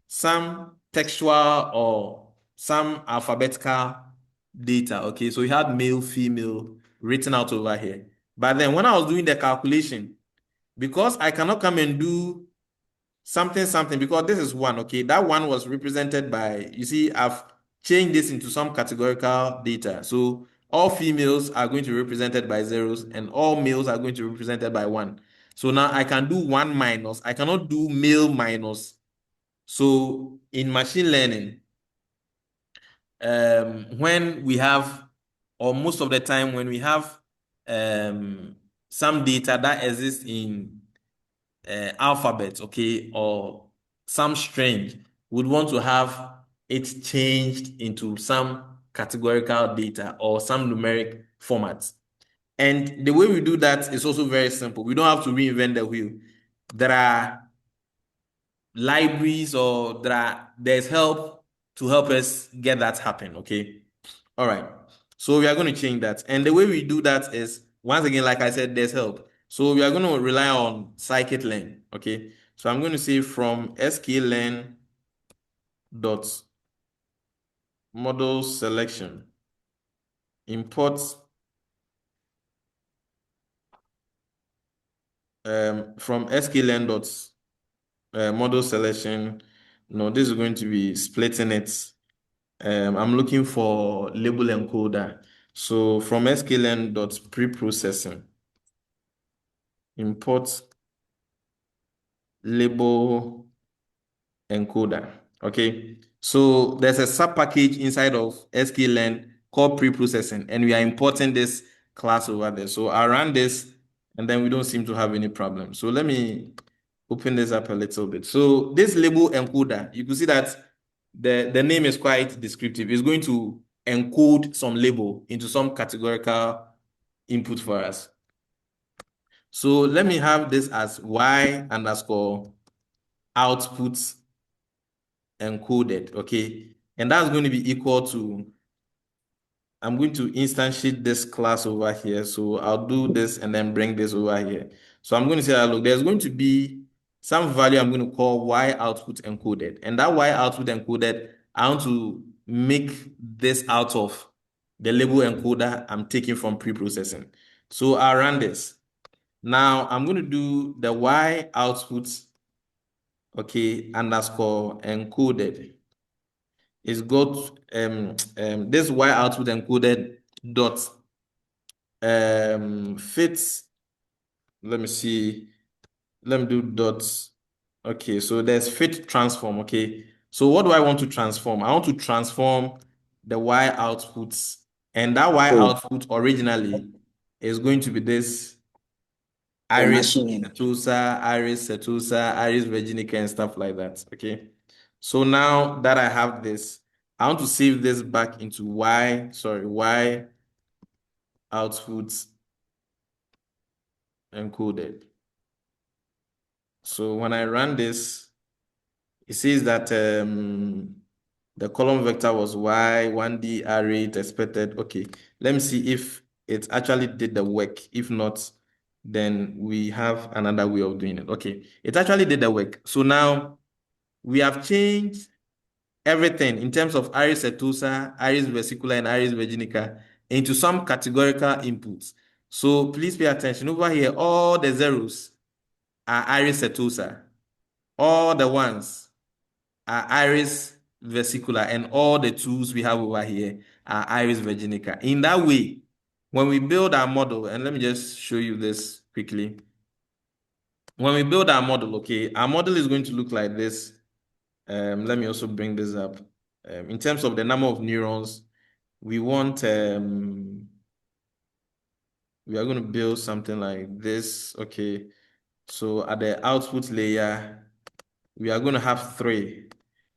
some textual or some alphabetical data, okay? So you had male, female written out over here. But then when I was doing the calculation, because I cannot come and do something, because this is one, okay? That one was represented by, you see, I've changed this into some categorical data. So all females are going to be represented by zeros, and all males are going to be represented by one. So now I can do one minus. I cannot do male minus. So in machine learning, when we have, or most of the time when we have some data that exists in alphabet, okay, or some string, would want to have it changed into some categorical data or some numeric format. And the way we do that is also very simple. We don't have to reinvent the wheel. There are libraries, or there's help to help us get that happen, okay? All right. So we are going to change that. And the way we do that is, once again, like I said, there's help. So we are going to rely on scikit-learn, okay? So I'm going to say from sklearn dot model selection import from sklearn dot model selection. No, this is going to be splitting it. I'm looking for label encoder. So from sklearn.preprocessing, import label encoder. Okay. So there's a sub package inside of sklearn called preprocessing, and we are importing this class over there. So I run this, and then we don't seem to have any problem. So let me open this up a little bit. So this label encoder, you can see that the name is quite descriptive. It's going to encode some label into some categorical input for us. So let me have this as y underscore output encoded, okay? And that's going to be equal to, I'm going to instantiate this class over here. So I'll do this and then bring this over here. So I'm going to say that, look, there's going to be some value I'm going to call y output encoded. And that y output encoded, I want to make this out of the label encoder I'm taking from preprocessing. So I'll run this. Now I'm going to do the y output, okay, underscore encoded. It's got this y output encoded dot fits. Let me see. Let me do dots. Okay, so there's fit transform. Okay, so what do I want to transform? I want to transform the y outputs, and that y output originally is going to be this Iris Setosa, Iris Setosa, Iris Virginica, and stuff like that. Okay, so now that I have this, I want to save this back into y outputs encoded. So when I run this, it says that the column vector was y, 1D array expected. Okay, let me see if it actually did the work. If not, then we have another way of doing it. Okay, it actually did the work. So now we have changed everything in terms of Iris Setosa, Iris Versicolor, and Iris Virginica into some categorical inputs. So please pay attention. Over here, all the zeros are Iris Setosa. All the ones are Iris Versicolor, and all the twos we have over here are Iris Virginica. In that way, when we build our model, and let me just show you this quickly. When we build our model, okay, our model is going to look like this. Let me also bring this up. In terms of the number of neurons, we want, we are going to build something like this. Okay, so at the output layer, we are going to have 3.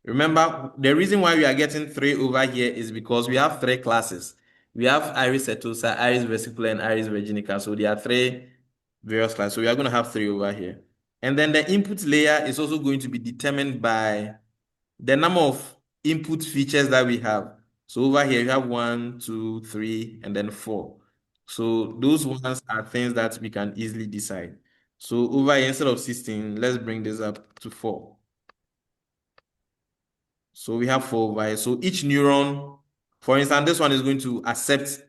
Remember, the reason why we are getting 3 over here is because we have 3 classes. We have Iris Setosa, Iris Versicolor, and Iris Virginica. So there are 3 various classes. So we are going to have 3 over here. And then the input layer is also going to be determined by the number of input features that we have. So over here, you have 1, 2, 3, and then 4. So those ones are things that we can easily decide. So over here, instead of 16, let's bring this up to 4. So we have 4 over here. So each neuron, for instance, this one is going to accept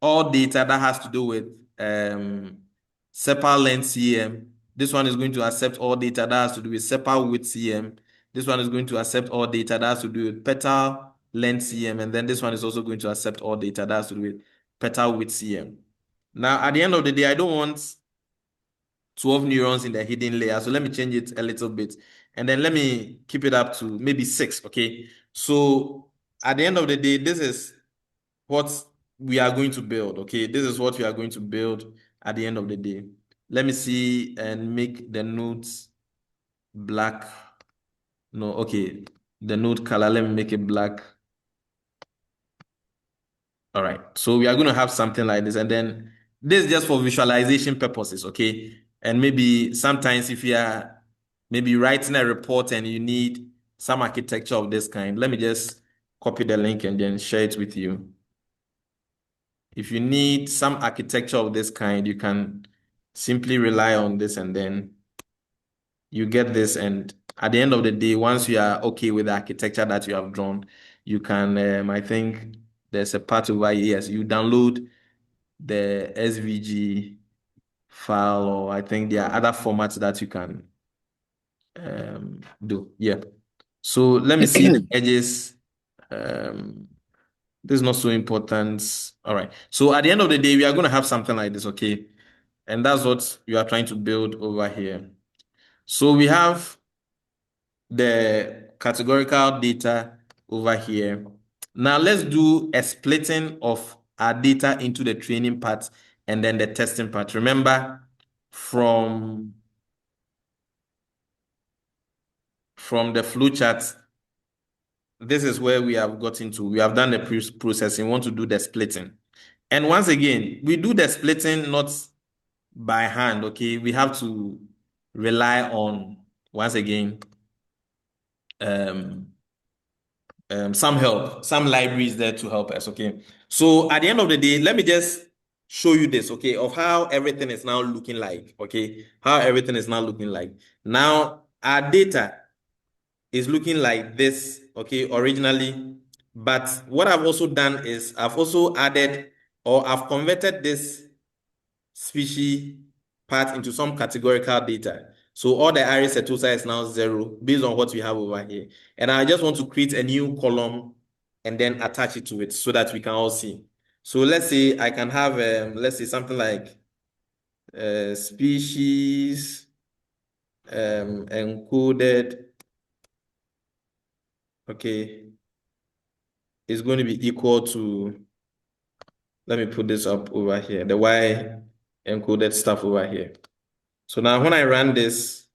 all data that has to do with sepal length CM. This one is going to accept all data that has to do with sepal width CM. This one is going to accept all data that has to do with petal length CM. And then this one is also going to accept all data that has to do with petal width CM. Now, at the end of the day, I don't want 12 neurons in the hidden layer. So let me change it a little bit. And then let me keep it up to maybe 6, okay? So at the end of the day, this is what we are going to build, okay? This is what we are going to build at the end of the day. Let me see and make the nodes black. No, okay. The node color, let me make it black. All right. So we are going to have something like this. And then this is just for visualization purposes, okay? And maybe sometimes if you are maybe writing a report and you need some architecture of this kind, let me just copy the link and then share it with you. If you need some architecture of this kind, you can simply rely on this and then you get this. And at the end of the day, once you are okay with the architecture that you have drawn, you can, I think there's a part over here. Yes, you download the SVG file, or I think there are other formats that you can do. Yeah. So let me see the edges. This is not so important. All right. So at the end of the day, we are going to have something like this, okay? And that's what you are trying to build over here. So we have the categorical data over here. Now let's do a splitting of our data into the training part and then the testing part. Remember, from the flowchart, this is where we have gotten to. We have done the processing, we want to do the splitting. And once again, we do the splitting not by hand, okay? We have to rely on, once again, some help, some libraries there to help us, okay? So at the end of the day, let me just show you this, okay, of how everything is now looking like, okay? How everything is now looking like. Now, our data is looking like this, okay, originally. But what I've also done is I've also added, or I've converted this species part into some categorical data. So all the Aries Setosa is now 0 based on what we have over here. And I just want to create a new column and then attach it to it so that we can all see. So let's say I can have, let's say something like species encoded, okay, is going to be equal to, let me put this up over here, the Y encoded stuff over here. So now when I run this,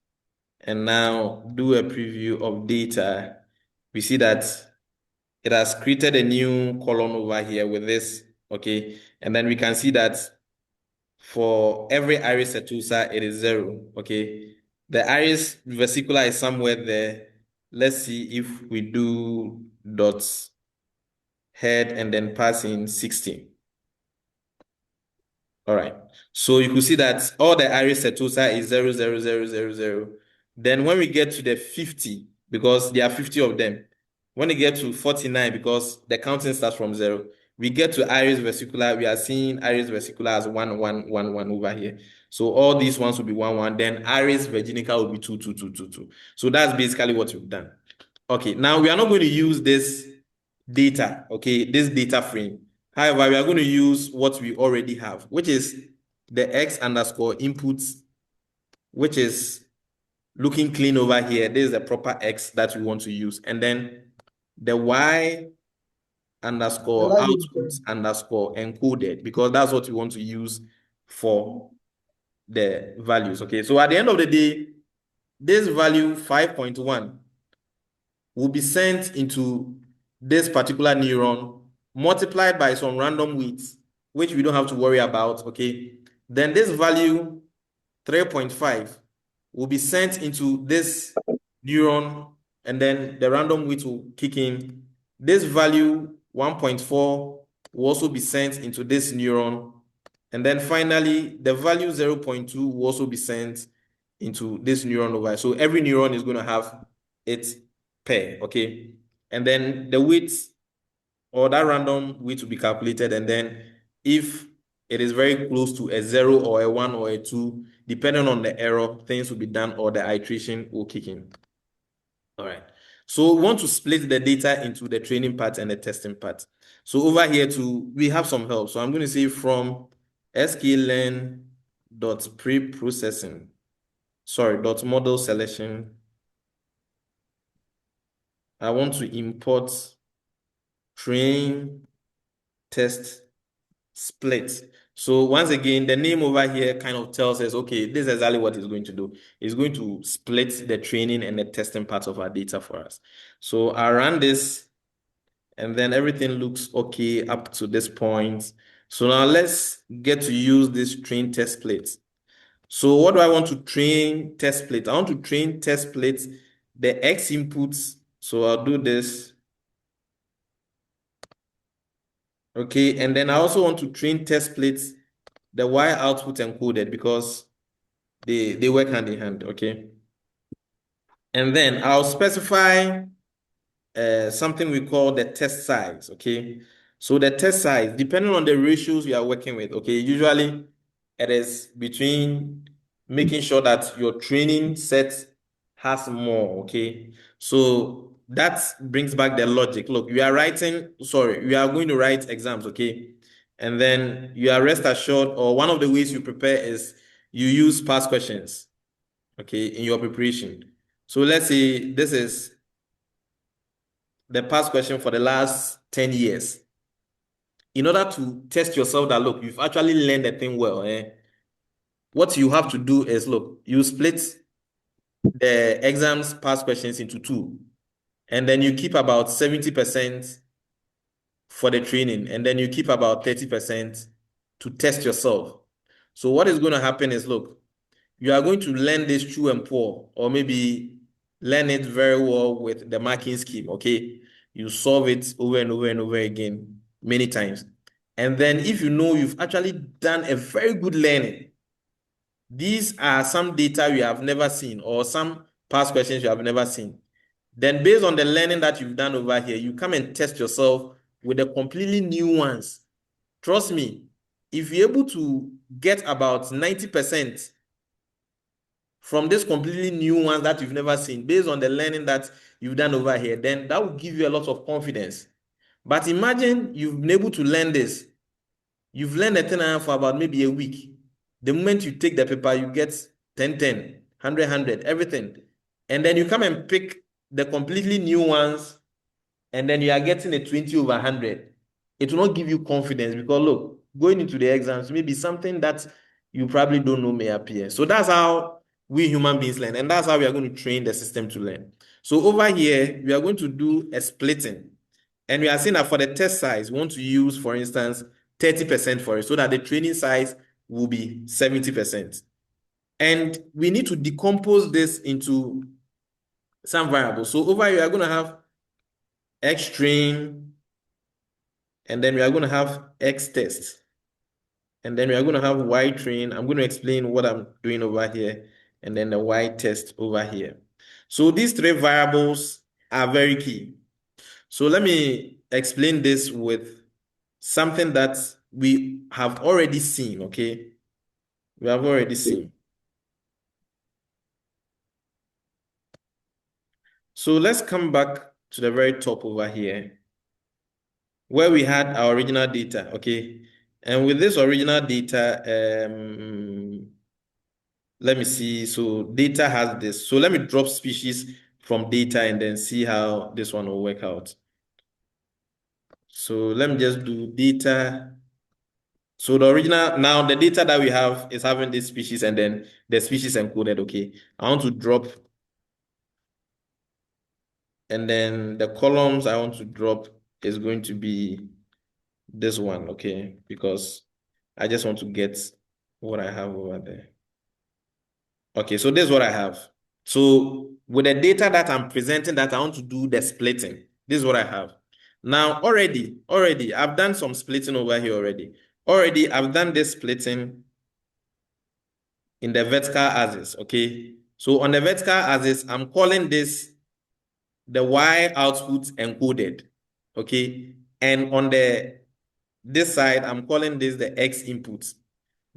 and now do a preview of data, we see that it has created a new column over here with this, okay? And then we can see that for every iris setosa, it is 0, okay? The iris vesicular is somewhere there. Let's see if we do dots head and then pass in 60. All right. So you can see that all the iris setosa is 0, 0, 0, 0, 0. Then when we get to the 50, because there are 50 of them, when we get to 49, because the counting starts from 0, we get to iris vesicular. We are seeing iris vesicular as 1, 1, 1, 1 over here. So all these ones will be 1, 1. Then iris virginica will be 2, 2, 2, 2, 2. So that's basically what we've done. Okay, now we are not going to use this data, okay, this data frame. However, we are going to use what we already have, which is the X underscore inputs, which is looking clean over here. This is the proper X that we want to use. And then the Y underscore output underscore encoded, because that's what we want to use for the values. Okay, so at the end of the day, this value 5.1 will be sent into this particular neuron multiplied by some random weights, which we don't have to worry about, okay? Then this value 3.5 will be sent into this neuron, and then the random weight will kick in. This value 1.4 will also be sent into this neuron. And then finally, the value 0.2 will also be sent into this neuron over here. So every neuron is going to have its pair, okay? And then the weight or that random weight will be calculated. And then if it is very close to a 0 or a 1 or a 2, depending on the error, things will be done or the iteration will kick in. All right. So we want to split the data into the training part and the testing part. So over here too, we have some help. So I'm going to say from sklearn.preprocessing, sorry, dot model selection. I want to import train test split. So once again, the name over here kind of tells us, okay, this is exactly what it's going to do. It's going to split the training and the testing part of our data for us. So I run this, and then everything looks okay up to this point. So now let's get to use this train test plate. So what do I want to train test plate? I want to train test plate the X inputs. So I'll do this. Okay, and then I also want to train test plates the Y output encoded, because they work hand in hand, okay? And then I'll specify something we call the test size, okay? So the test size, depending on the ratios we are working with, okay? Usually it is between making sure that your training set has more, okay? So that brings back the logic. Look, we are going to write exams, okay? And then you are rest assured, or one of the ways you prepare is you use past questions, okay, in your preparation. So let's say this is the past question for the last 10 years. In order to test yourself that, look, you've actually learned the thing well, what you have to do is, look, you split the exams past questions into two, and then you keep about 70% for the training, and then you keep about 30% to test yourself. So what is going to happen is, look, you are going to learn this true and poor, or maybe learn it very well with the marking scheme, okay? You solve it over and over and over again many times. And then if you know you've actually done a very good learning, these are some data you have never seen or some past questions you have never seen. Then based on the learning that you've done over here, you come and test yourself with the completely new ones. Trust me, if you're able to get about 90% from these completely new ones that you've never seen, based on the learning that you've done over here, then that will give you a lot of confidence. But imagine you've been able to learn this. You've learned a thing for about maybe a week. The moment you take the paper, you get 10, 10, 100, 100, everything. And then you come and pick the completely new ones, and then you are getting a 20 over 100. It will not give you confidence because, look, going into the exams, maybe something that you probably don't know may appear. So that's how we human beings learn, and that's how we are going to train the system to learn. So over here, we are going to do a splitting. And we are saying that for the test size, we want to use, for instance, 30% for it so that the training size will be 70%. And we need to decompose this into some variables. So over here, we are going to have X train, and then we are going to have X test. And then we are going to have Y train. I'm going to explain what I'm doing over here, and then the Y test over here. So these three variables are very key. So let me explain this with something that we have already seen, okay? We have already seen. So let's come back to the very top over here where we had our original data, okay? And with this original data, let me see. So data has this. So let me drop species from data and then see how this one will work out. So let me just do data. So the original, now the data that we have is having this species and then the species encoded, okay? I want to drop, and then the columns I want to drop is going to be this one, okay? Because I just want to get what I have over there. Okay, so this is what I have. So with the data that I'm presenting that I want to do the splitting, this is what I have. Now already, I've done some splitting over here already. Already, I've done this splitting in the vertical axis, okay? So on the vertical axis, I'm calling this the Y output encoded, okay? And on this side, I'm calling this the X input.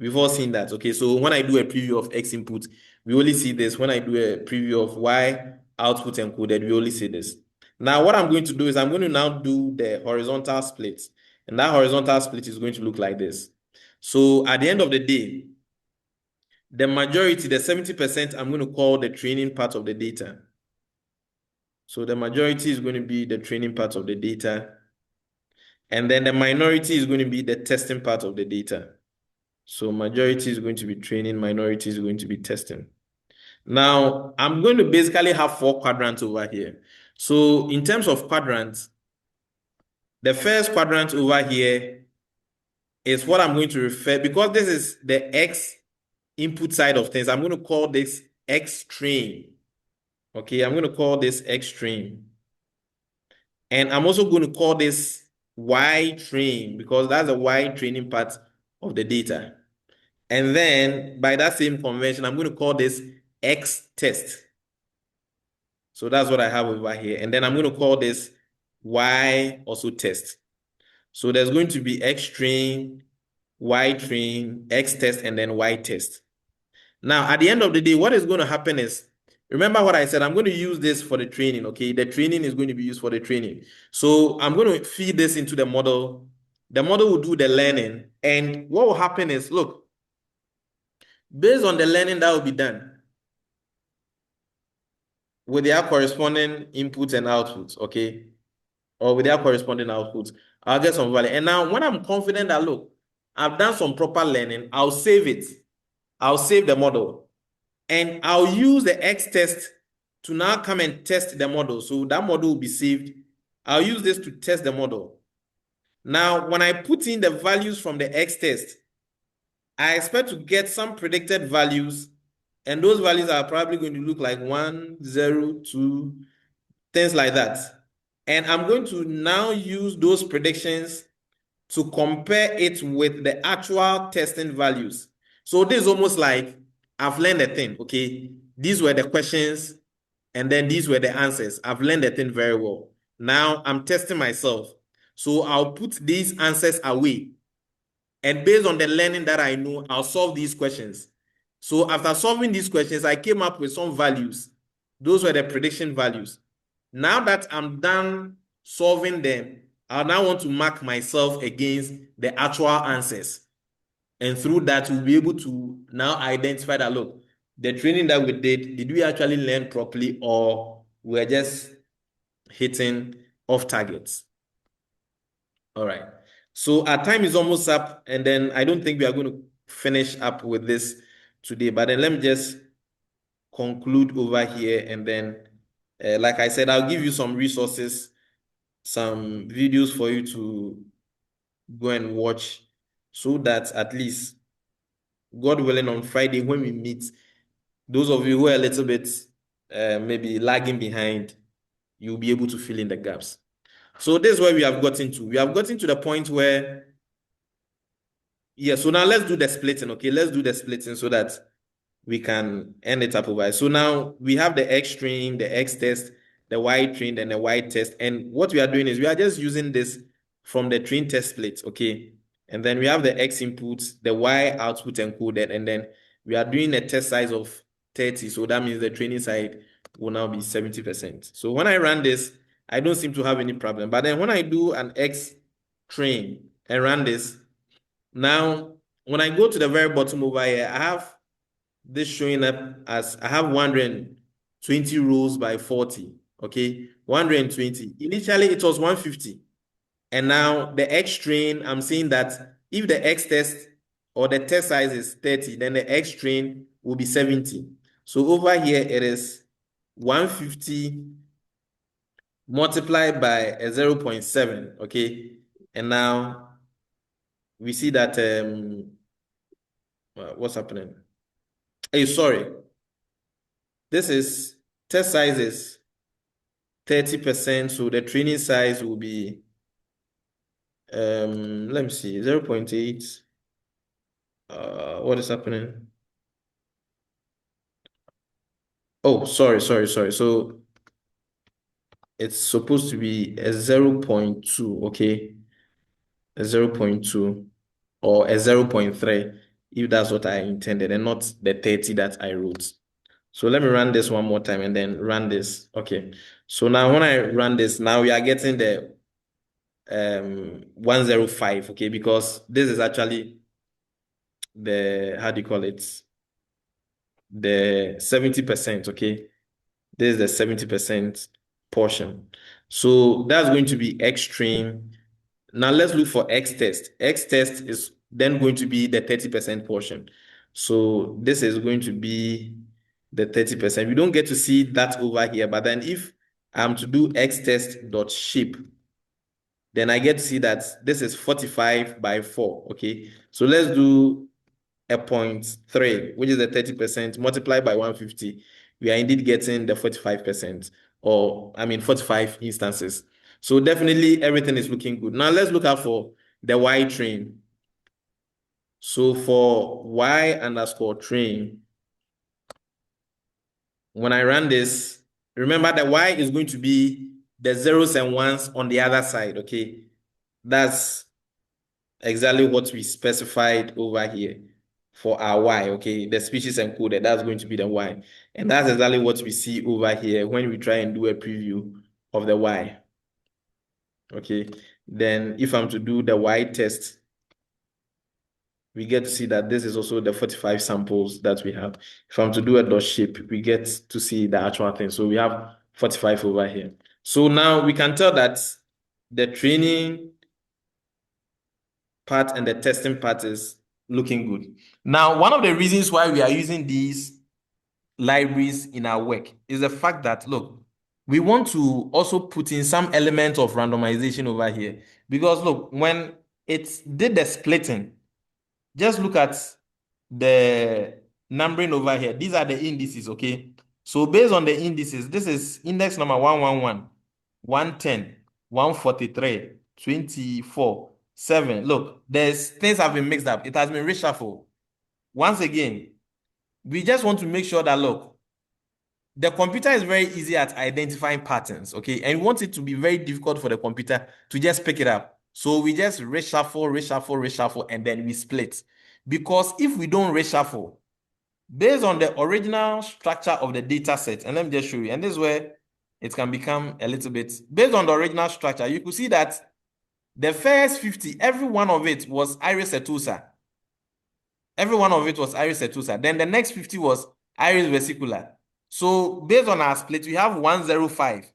We've all seen that, okay? So when I do a preview of X input, we only see this. When I do a preview of Y output encoded, we only see this. Now, what I'm going to do is I'm going to now do the horizontal split. And that horizontal split is going to look like this. So at the end of the day, the majority, the 70%, I'm going to call the training part of the data. So the majority is going to be the training part of the data. And then the minority is going to be the testing part of the data. So majority is going to be training, minority is going to be testing. Now, I'm going to basically have 4 quadrants over here. So in terms of quadrants, the first quadrant over here is what I'm going to refer, because this is the X input side of things, I'm going to call this X train. Okay, I'm going to call this X train. And I'm also going to call this Y train because that's the Y training part of the data. And then by that same convention, I'm going to call this X test. So that's what I have over here. And then I'm going to call this Y also test. So there's going to be X train, Y train, X test, and then Y test. Now, at the end of the day, what is going to happen is Remember what I said, I'm going to use this for the training, okay? The training is going to be used for the training. So I'm going to feed this into the model. The model will do the learning. And what will happen is, look, based on the learning that will be done with their corresponding inputs and outputs, okay? Or with their corresponding outputs, I'll get some value. And now when I'm confident that, look, I've done some proper learning, I'll save it. I'll save the model. And I'll use the X test to now come and test the model. So that model will be saved. I'll use this to test the model. Now, when I put in the values from the X test, I expect to get some predicted values, and those values are probably going to look like 1, 0, 2, things like that. And I'm going to now use those predictions to compare it with the actual testing values. So this is almost like I've learned a thing, okay? These were the questions, and then these were the answers. I've learned the thing very well. Now I'm testing myself. So I'll put these answers away. And based on the learning that I know, I'll solve these questions. So after solving these questions, I came up with some values. Those were the prediction values. Now that I'm done solving them, I now want to mark myself against the actual answers. And through that, we'll be able to now identify that, look, the training that we did we actually learn properly, or we're just hitting off targets? All right. So our time is almost up, and then I don't think we are going to finish up with this today, but then let me just conclude over here. And then, like I said, I'll give you some resources, some videos for you to go and watch, so that at least, God willing, on Friday when we meet, those of you who are a little bit maybe lagging behind, you'll be able to fill in the gaps. So this is where we have gotten to. We have gotten to the point where, yeah, so now let's do the splitting, okay? Let's do the splitting so that we can end it up over. So now we have the X train, the X test, the Y train, and the Y test. And what we are doing is we are just using this from the train test split, okay? And then we have the X inputs, the Y output encoded, and then we are doing a test size of 30. So that means the training side will now be 70%. So when I run this, I don't seem to have any problem. But then when I do an X train and run this, now when I go to the very bottom over here, I have this showing up as I have 120 rows by 40. Okay, 120. Initially, it was 150. And now the X train, I'm saying that if the X test or the test size is 30, then the X train will be 70. So over here, it is 150 multiplied by a 0.7. Okay. And now we see that, what's happening? Hey, sorry. This is test size is 30%, so the training size will be let me see, 0.8. What is happening? Oh, sorry. So it's supposed to be a 0.2, okay? A 0.2 or a 0.3, if that's what I intended, and not the 30 that I wrote. So let me run this one more time and then run this. Okay. So now when I run this, now we are getting the 105, okay, because this is actually the, how do you call it, the 70%, okay. This is the 70% portion. So that's going to be X train. Now let's look for X test. X test is then going to be the 30% portion. So this is going to be the 30%. We don't get to see that over here, but then if I'm to do X test dot shape, then I get to see that this is 45 by 4, okay? So let's do a 0.3, which is the 30%, multiplied by 150. We are indeed getting the 45%, or I mean 45 instances. So definitely everything is looking good. Now let's look out for the Y train. So for Y underscore train, when I run this, remember the Y is going to be the zeros and ones on the other side, okay? That's exactly what we specified over here for our Y, okay? The species encoded, that's going to be the Y. And that's exactly what we see over here when we try and do a preview of the Y. Okay, then if I'm to do the Y test, we get to see that this is also the 45 samples that we have. If I'm to do a dot shape, we get to see the actual thing. So we have 45 over here. So now we can tell that the training part and the testing part is looking good. Now, one of the reasons why we are using these libraries in our work is the fact that, look, we want to also put in some element of randomization over here. Because look, when it did the splitting, just look at the numbering over here. These are the indices, okay? So based on the indices, this is index number 111, 110, 143, 24, 7. Look, there's things have been mixed up. It has been reshuffled. Once again, we just want to make sure that, look, the computer is very easy at identifying patterns, okay? And we want it to be very difficult for the computer to just pick it up. So we just reshuffle, and then we split. Because if we don't reshuffle, based on the original structure of the data set, and let me just show you, and this is where it can become a little bit, based on the original structure, you could see that the first 50, every one of it was Iris Etusa. Every one of it was Iris Etusa. Then the next 50 was Iris Vesicular. So based on our split, we have 105.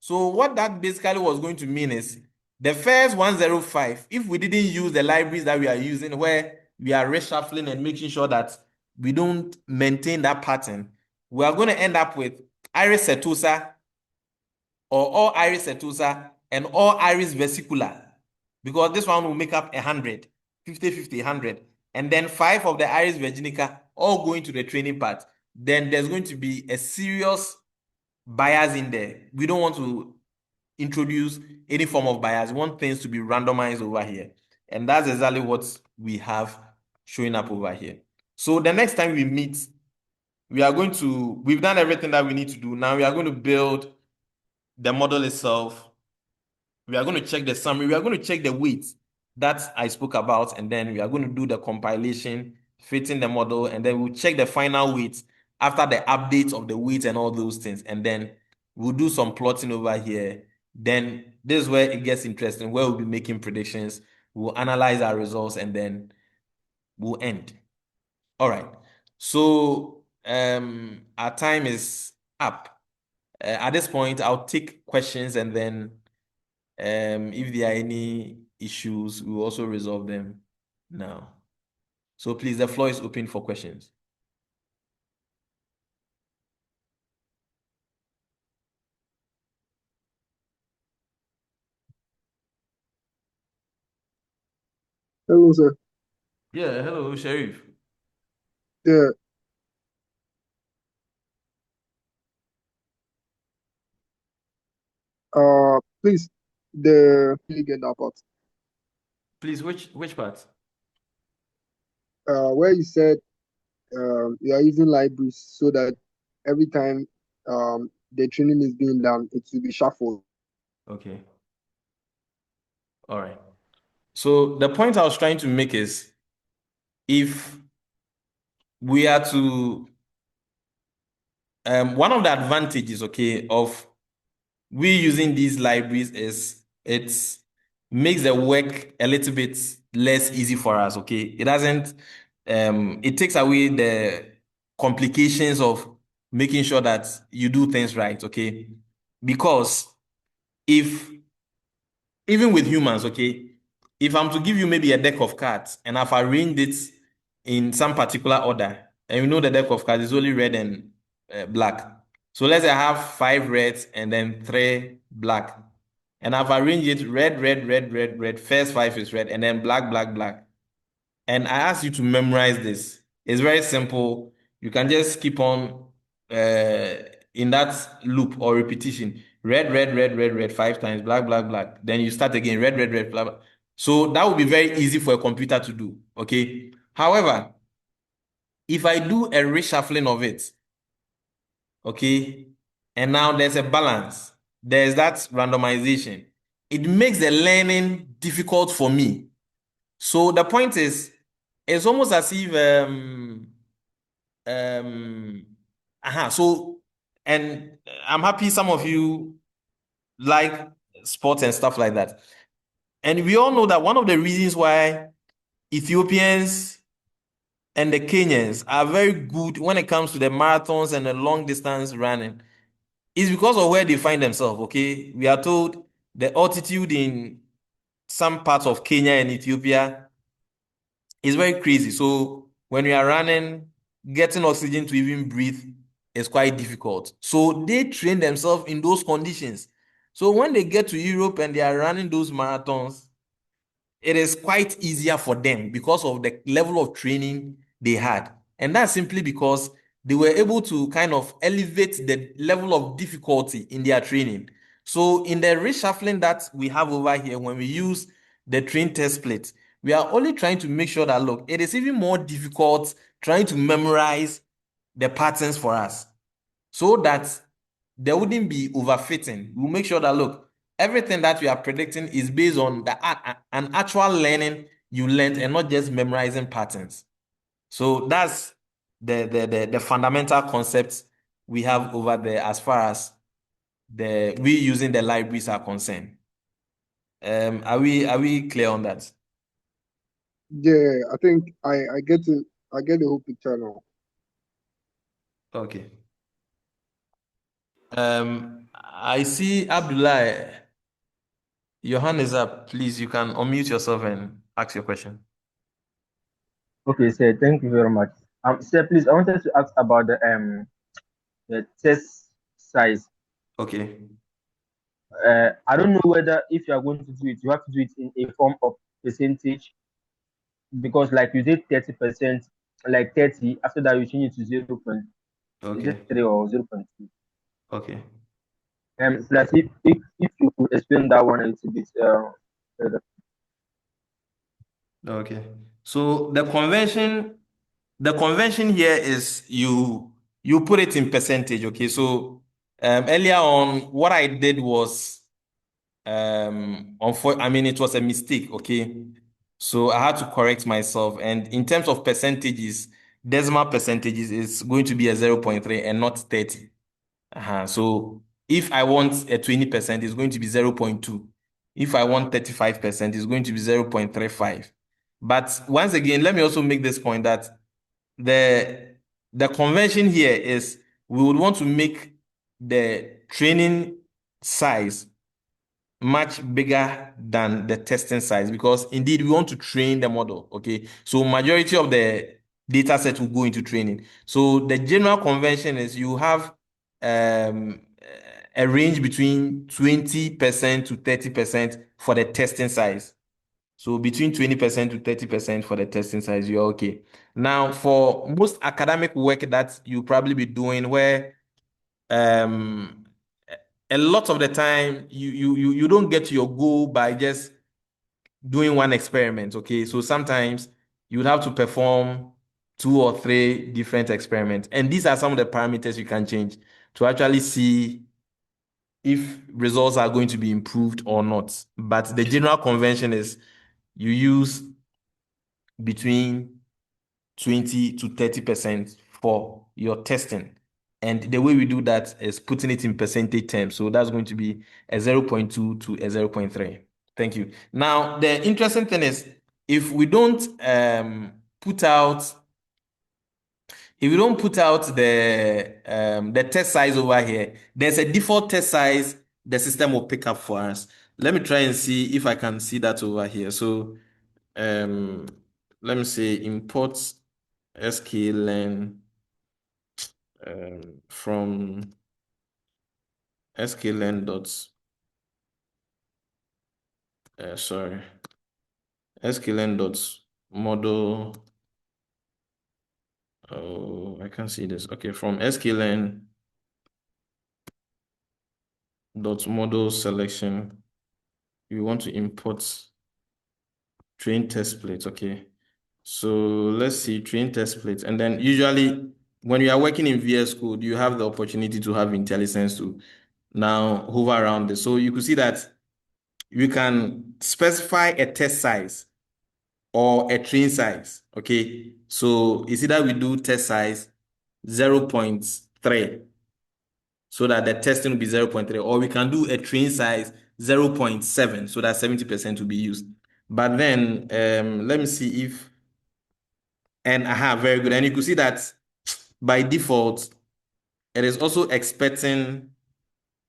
So what that basically was going to mean is the first 105, if we didn't use the libraries that we are using, where we are reshuffling and making sure that we don't maintain that pattern, we are going to end up with Iris Setosa or all Iris Setosa and all Iris Vesicular, because this one will make up 100, 50, 50, 100. And then 5 of the Iris Virginica all going to the training part. Then there's going to be a serious bias in there. We don't want to introduce any form of bias. We want things to be randomized over here. And that's exactly what we have showing up over here. So the next time we meet, we've done everything that we need to do. Now we are going to build the model itself. We are going to check the summary. We are going to check the weights that I spoke about. And then we are going to do the compilation, fitting the model. And then we'll check the final weights after the update of the weights and all those things. And then we'll do some plotting over here. Then this is where it gets interesting, where we'll be making predictions. We'll analyze our results and then we'll end. All right. So our time is up. At this point, I'll take questions and then if there are any issues, we'll also resolve them now. So please, the floor is open for questions. Hello, sir. Yeah, hello, Sheriff. Yeah. Please, you get that part. Please, which part? Where you said you are using libraries so that every time the training is being done, it will be shuffled. Okay. All right. So the point I was trying to make is if we are to one of the advantages, okay, of we using these libraries is it makes the work a little bit less easy for us, okay? It doesn't it takes away the complications of making sure that you do things right, okay? Because if even with humans, okay, if I'm to give you maybe a deck of cards and I've arranged it in some particular order, and you know the deck of cards is only red and black. So let's say I have 5 reds and then 3 black. And I've arranged it red, red, red, red, red. First 5 is red, and then black, black, black. And I ask you to memorize this. It's very simple. You can just keep on in that loop or repetition. Red, red, red, red, red 5 times, black, black, black. Then you start again, red, red, red, black. So that would be very easy for a computer to do. Okay. However, if I do a reshuffling of it, okay, and now there's a balance, there's that randomization, it makes the learning difficult for me. So the point is, it's almost as if um so and I'm happy some of you like sports and stuff like that. And we all know that one of the reasons why Ethiopians and the Kenyans are very good when it comes to the marathons and the long distance running is because of where they find themselves. Okay, we are told the altitude in some parts of Kenya and Ethiopia is very crazy. So when we are running, getting oxygen to even breathe is quite difficult. So they train themselves in those conditions. So when they get to Europe and they are running those marathons, it is quite easier for them because of the level of training they had. And that's simply because they were able to kind of elevate the level of difficulty in their training. So in the reshuffling that we have over here, when we use the train test plate, we are only trying to make sure that, look, it is even more difficult trying to memorize the patterns for us so that there wouldn't be overfitting. We'll make sure that, look, everything that we are predicting is based on an actual learning you learned and not just memorizing patterns. So that's the fundamental concepts we have over there as far as we using the libraries are concerned. Are we clear on that? Yeah, I think I get the whole picture now. Okay. I see Abdullah. Your hand is up. Please, you can unmute yourself and ask your question. Okay, sir. Thank you very much. Sir, please, I wanted to ask about the test size. Okay. I don't know whether if you are going to do it, you have to do it in a form of percentage because, like you did 30%, like 30. After that, you change it to 0.3 Okay. or 0.2. Okay. Plus, if you could explain that one a little bit further. Okay. So the convention here is you put it in percentage. Okay. So earlier on, what I did was I mean it was a mistake. Okay. So I had to correct myself. And in terms of percentages, decimal percentages is going to be a 0.3 and not 30. So if I want a 20%, it's going to be 0.2. If I want 35%, it's going to be 0.35. But once again, let me also make this point that the the convention here is we would want to make the training size much bigger than the testing size because indeed we want to train the model. Okay, so majority of the data set will go into training. So the general convention is you have um, a range between 20% to 30% for the testing size. So between 20% to 30% for the testing size, you're okay. Now, for most academic work that you probably be doing where um a lot of the time you don't get to your goal by just doing one experiment. Okay, so sometimes you would have to perform two or three different experiments, and these are some of the parameters you can change to actually see if results are going to be improved or not. But the general convention is you use between 20 to 30% for your testing. And the way we do that is putting it in percentage terms. So that's going to be a 0.2 to a 0.3. Thank you. Now, the interesting thing is if we don't put out the test size over here, there's a default test size the system will pick up for us. Let me try and see if I can see that over here. So um, let me say import sklearn from sklearn dot sorry sklearn dot model. Oh, I can't see this. Okay, from sklearn dot model selection, we want to import train test plate. Okay, so let's see train test plate, and then usually when you are working in VS Code, you have the opportunity to have IntelliSense to now hover around this. So you could see that you can specify a test size. or a train size. Okay, so it's either we do test size 0.3 so that the testing will be 0.3, or we can do a train size 0.7 so that 70% will be used. But then let me see if, and very good. And you could see that by default, it is also expecting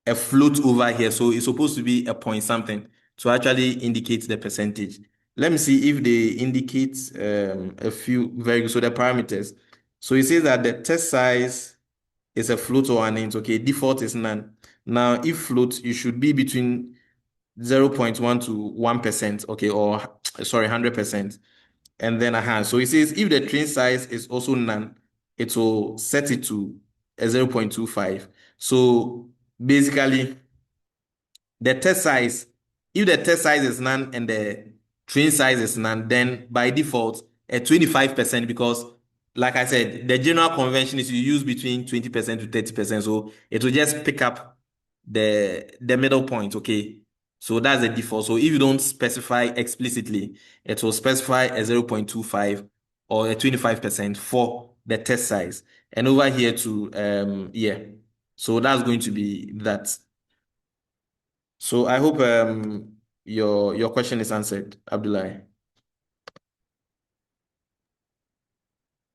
a float over here. So it's supposed to be a point something to actually indicate the percentage. Let me see if they indicate a few very good. So the parameters. So it says that the test size is a float or an int. Okay, default is none. Now, if float, you should be between 0.1 to 1%. Okay, or sorry, 100%. And then so it says if the train size is also none, it will set it to a 0.25. So basically, the test size, if the test size is none and the train size is none, then by default, a 25%, because like I said, the general convention is you use between 20% to 30%. So it will just pick up the middle point, okay? So that's the default. So if you don't specify explicitly, it will specify a 0.25 or a 25% for the test size. And over here to yeah. So that's going to be that. So I hope your question is answered, Abdullah.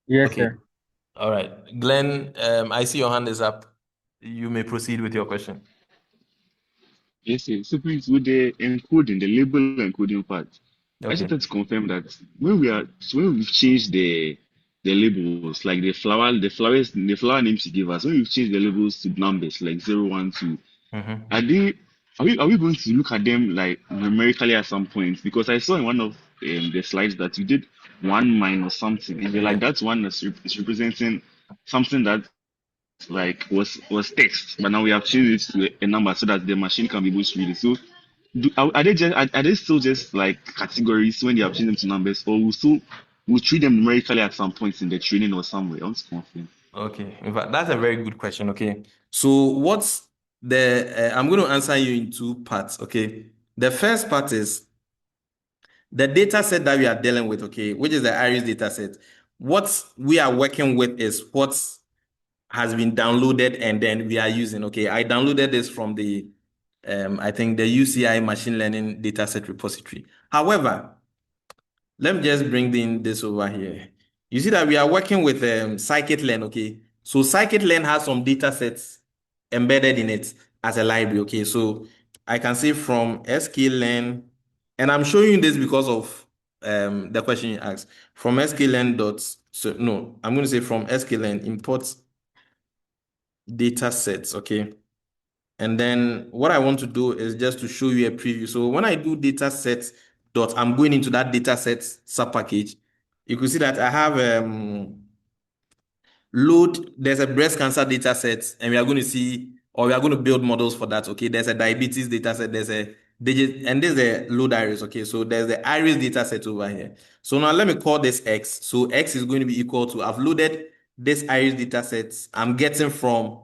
Yes, Okay. sir. All right. Glenn, I see your hand is up. You may proceed with your question. Yes, yes. So please, with the encoding, the label encoding part, I just Okay. wanted to confirm that when we've changed the labels, like the flower names you give us, when we've changed the labels to numbers like 0, 1, 2, Mm-hmm. are we going to look at them like numerically at some point? Because I saw in one of the slides that you did 1 - something, and you're like, Yeah. that's one is representing something that like was text, but now we have changed it to a number so that the machine can be able to read it. So are they are they still just like categories when they have changed them to numbers, or we'll treat them numerically at some point in the training or somewhere? I want to confirm. Okay. In fact, that's a very good question. Okay. So what's I'm going to answer you in two parts. Okay. The first part is the data set that we are dealing with, okay, which is the IRIS data set. What we are working with is what has been downloaded and then we are using. Okay, I downloaded this from the I think the UCI machine learning dataset repository. However, let me just bring in this over here. You see that we are working with scikit-learn, okay? So scikit-learn has some data sets embedded in it as a library, okay? So I can say from sklearn, and I'm showing you this because of the question you asked. From sklearn dot, so no, I'm going to say from sklearn import data sets, okay? And then what I want to do is just to show you a preview. So when I do data set dot, I'm going into that data set subpackage. You can see that I have load, there's a breast cancer data set, and we are going to see, or we are going to build models for that. Okay, there's a diabetes data set, there's a digit, and there's a load iris. Okay, so there's the iris data set over here. So now let me call this X. So X is going to be equal to, I've loaded this iris data set I'm getting from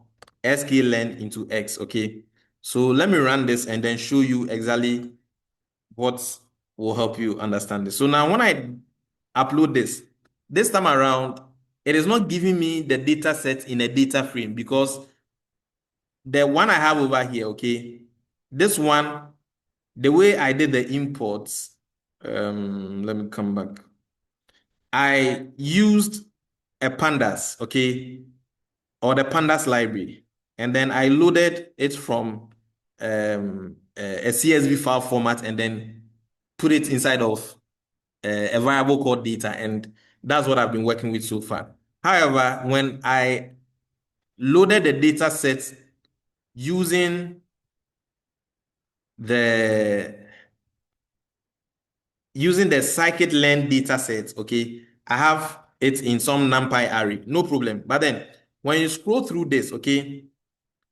sklearn into X. Okay, so let me run this and then show you exactly what will help you understand this. So now when I upload this time around, it is not giving me the data set in a data frame because the one I have over here, okay, this one, the way I did the imports, let me come back. I used a pandas, okay, or the pandas library, and then I loaded it from a CSV file format and then put it inside of a variable called data, and that's what I've been working with so far. However, when I loaded the data set using the scikit-learn data set, okay, I have it in some NumPy array, no problem. But then when you scroll through this, okay,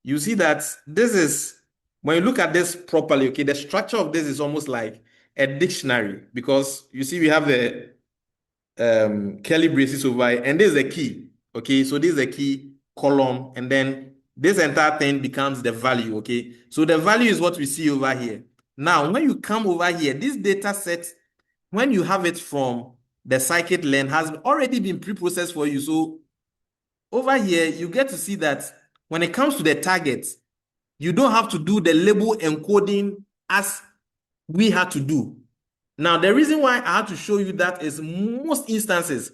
you see that this is, when you look at this properly, okay, the structure of this is almost like a dictionary because you see we have the curly braces over here, and this is the key. Okay, so this is the key column, and then this entire thing becomes the value. Okay, so the value is what we see over here. Now, when you come over here, this data set when you have it from the scikit-learn, has already been pre-processed for you. So over here, you get to see that when it comes to the targets, you don't have to do the label encoding as we had to do. Now, the reason why I had to show you that is most instances,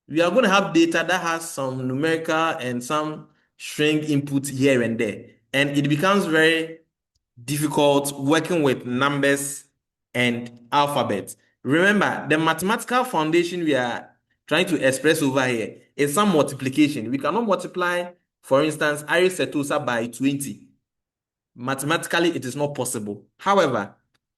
we are going to have data that has some numerical and some string input here and there. And it becomes very difficult working with numbers and alphabets. Remember, the mathematical foundation we are trying to express over here is some multiplication. We cannot multiply, for instance, Iris Setosa by 20. Mathematically, it is not possible. However,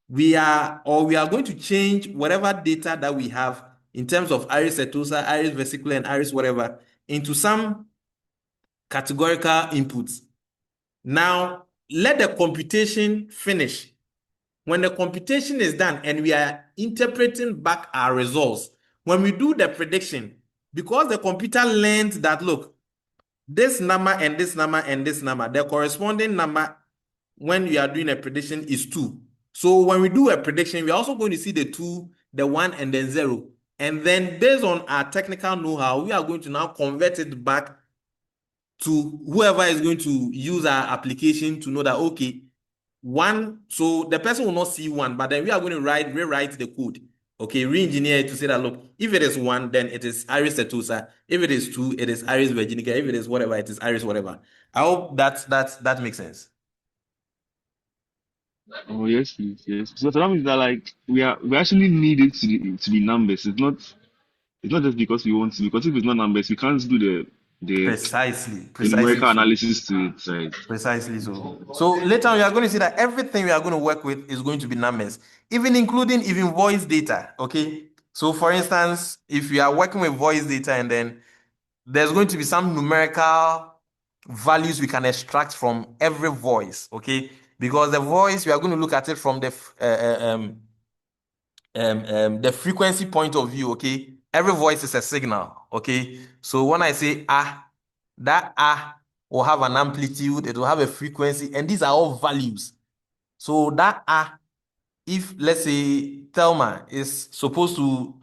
we are going to change whatever data that we have in terms of Iris Setosa, Iris vesicular, and Iris whatever into some categorical inputs. Now, let the computation finish. When the computation is done and we are interpreting back our results, when we do the prediction, because the computer learned that, look, this number and this number and this number, the corresponding number when we are doing a prediction is 2. So when we do a prediction, we're also going to see the 2, the 1, and then 0. And then based on our technical know-how, we are going to now convert it back to whoever is going to use our application to know that, okay, 1, so the person will not see 1, but then we are going to rewrite the code. Okay, re-engineer it to say that, look, if it is 1, then it is Iris Setosa. If it is 2, it is Iris virginica. If it is whatever, it is Iris whatever. I hope that makes sense. Oh yes, please, yes. So that means that like we actually need it to be numbers. It's not just because we want to, because if it's not numbers, we can't do the Precisely numerical so. analysis to it. Right? Precisely so. So later on, we are going to see that everything we are going to work with is going to be numbers, including voice data. Okay. So for instance, if we are working with voice data and then there's going to be some numerical values we can extract from every voice. Okay. Because the voice, we are going to look at it from the frequency point of view. Okay. Every voice is a signal. Okay. So when I say that will have an amplitude, it will have a frequency, and these are all values. So that if let's say Thelma is supposed to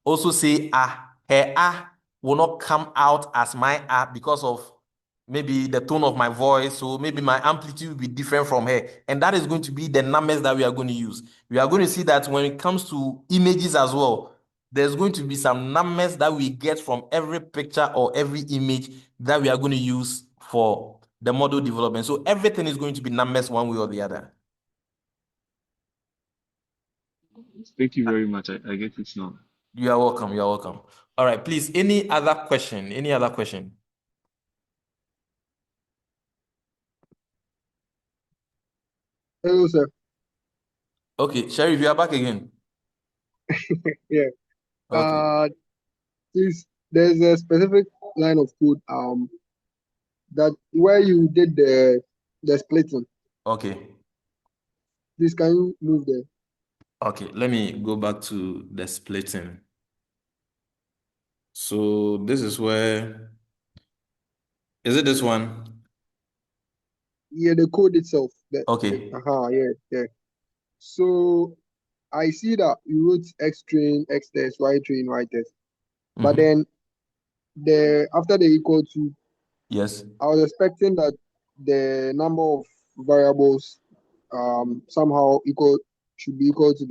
also say her will not come out as my because of maybe the tone of my voice, so maybe my amplitude will be different from her, and that is going to be the numbers that we are going to use. We are going to see that when it comes to images as well, there's going to be some numbers that we get from every picture or every image that we are going to use for the model development. So everything is going to be numbers one way or the other. Thank you very much. I get it now. You are welcome. You are welcome. All right, please. Any other question? Any other question? Hello, sir. Okay, Sheriff, you are back again. Yeah. Okay. Please, there's a specific line of code that where you did the splitting. Okay. Please, can you move there? Okay, let me go back to the splitting. So this is where, is it this one? Yeah, the code itself. Okay. Yeah. So I see that you wrote X train, X test, Y train, Y test. But then after the equal to, yes, I was expecting that the number of variables somehow should be equal to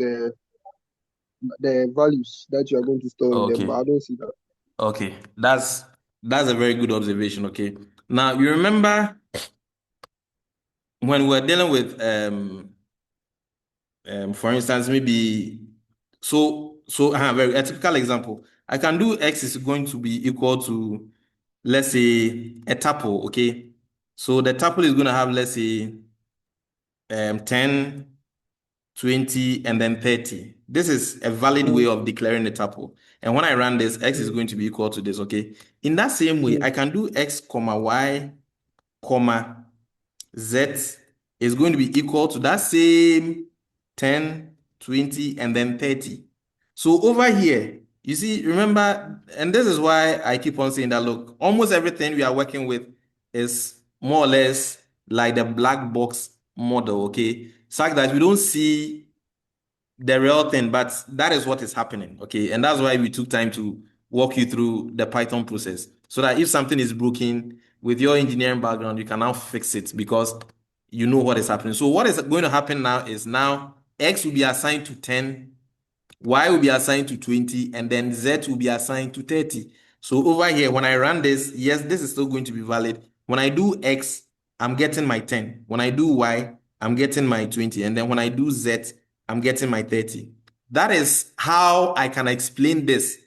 the values that you are going to store in them, but I don't see that. Okay, that's a very good observation. Okay, now you remember when we're dealing with for instance, maybe a typical example, I can do X is going to be equal to, let's say, a tuple. Okay, so the tuple is going to have, let's say, 10, 20, and then 30. This is a valid way of declaring the tuple. And when I run this, X is going to be equal to this. Okay, in that same way, I can do X comma Y comma Z is going to be equal to that same 10, 20, and then 30. So over here, you see, remember, and this is why I keep on saying that, look, almost everything we are working with is more or less like the black box model, okay? Such that we don't see the real thing, but that is what is happening. Okay. And that's why we took time to walk you through the Python process so that if something is broken with your engineering background, you can now fix it because you know what is happening. So what is going to happen now is now X will be assigned to 10, Y will be assigned to 20, and then Z will be assigned to 30. So over here, when I run this, yes, this is still going to be valid. When I do X, I'm getting my 10. When I do Y, I'm getting my 20. And then when I do Z, I'm getting my 30. That is how I can explain this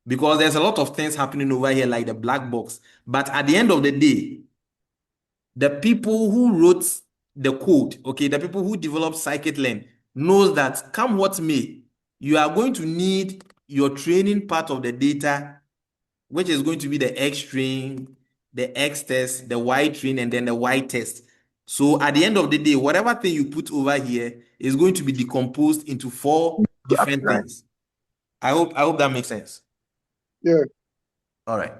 because there's a lot of things happening over here like the black box. But at the end of the day, the people who wrote the code, okay, the people who developed scikit-learn knows that come what may, you are going to need your training part of the data, which is going to be the X train, the X test, the Y train, and then the Y test. So at the end of the day, whatever thing you put over here is going to be decomposed into 4 different things. I hope that makes sense. Yeah. All right.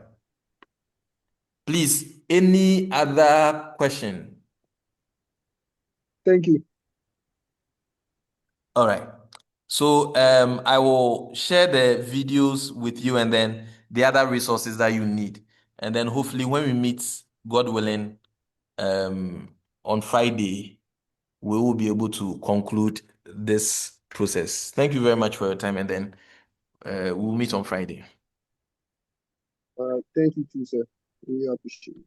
Please, any other question? Thank you. All right. So I will share the videos with you and then the other resources that you need. And then hopefully when we meet, God willing, on Friday, we will be able to conclude this process. Thank you very much for your time, and then we'll meet on Friday. Thank you too, sir. Really appreciate it.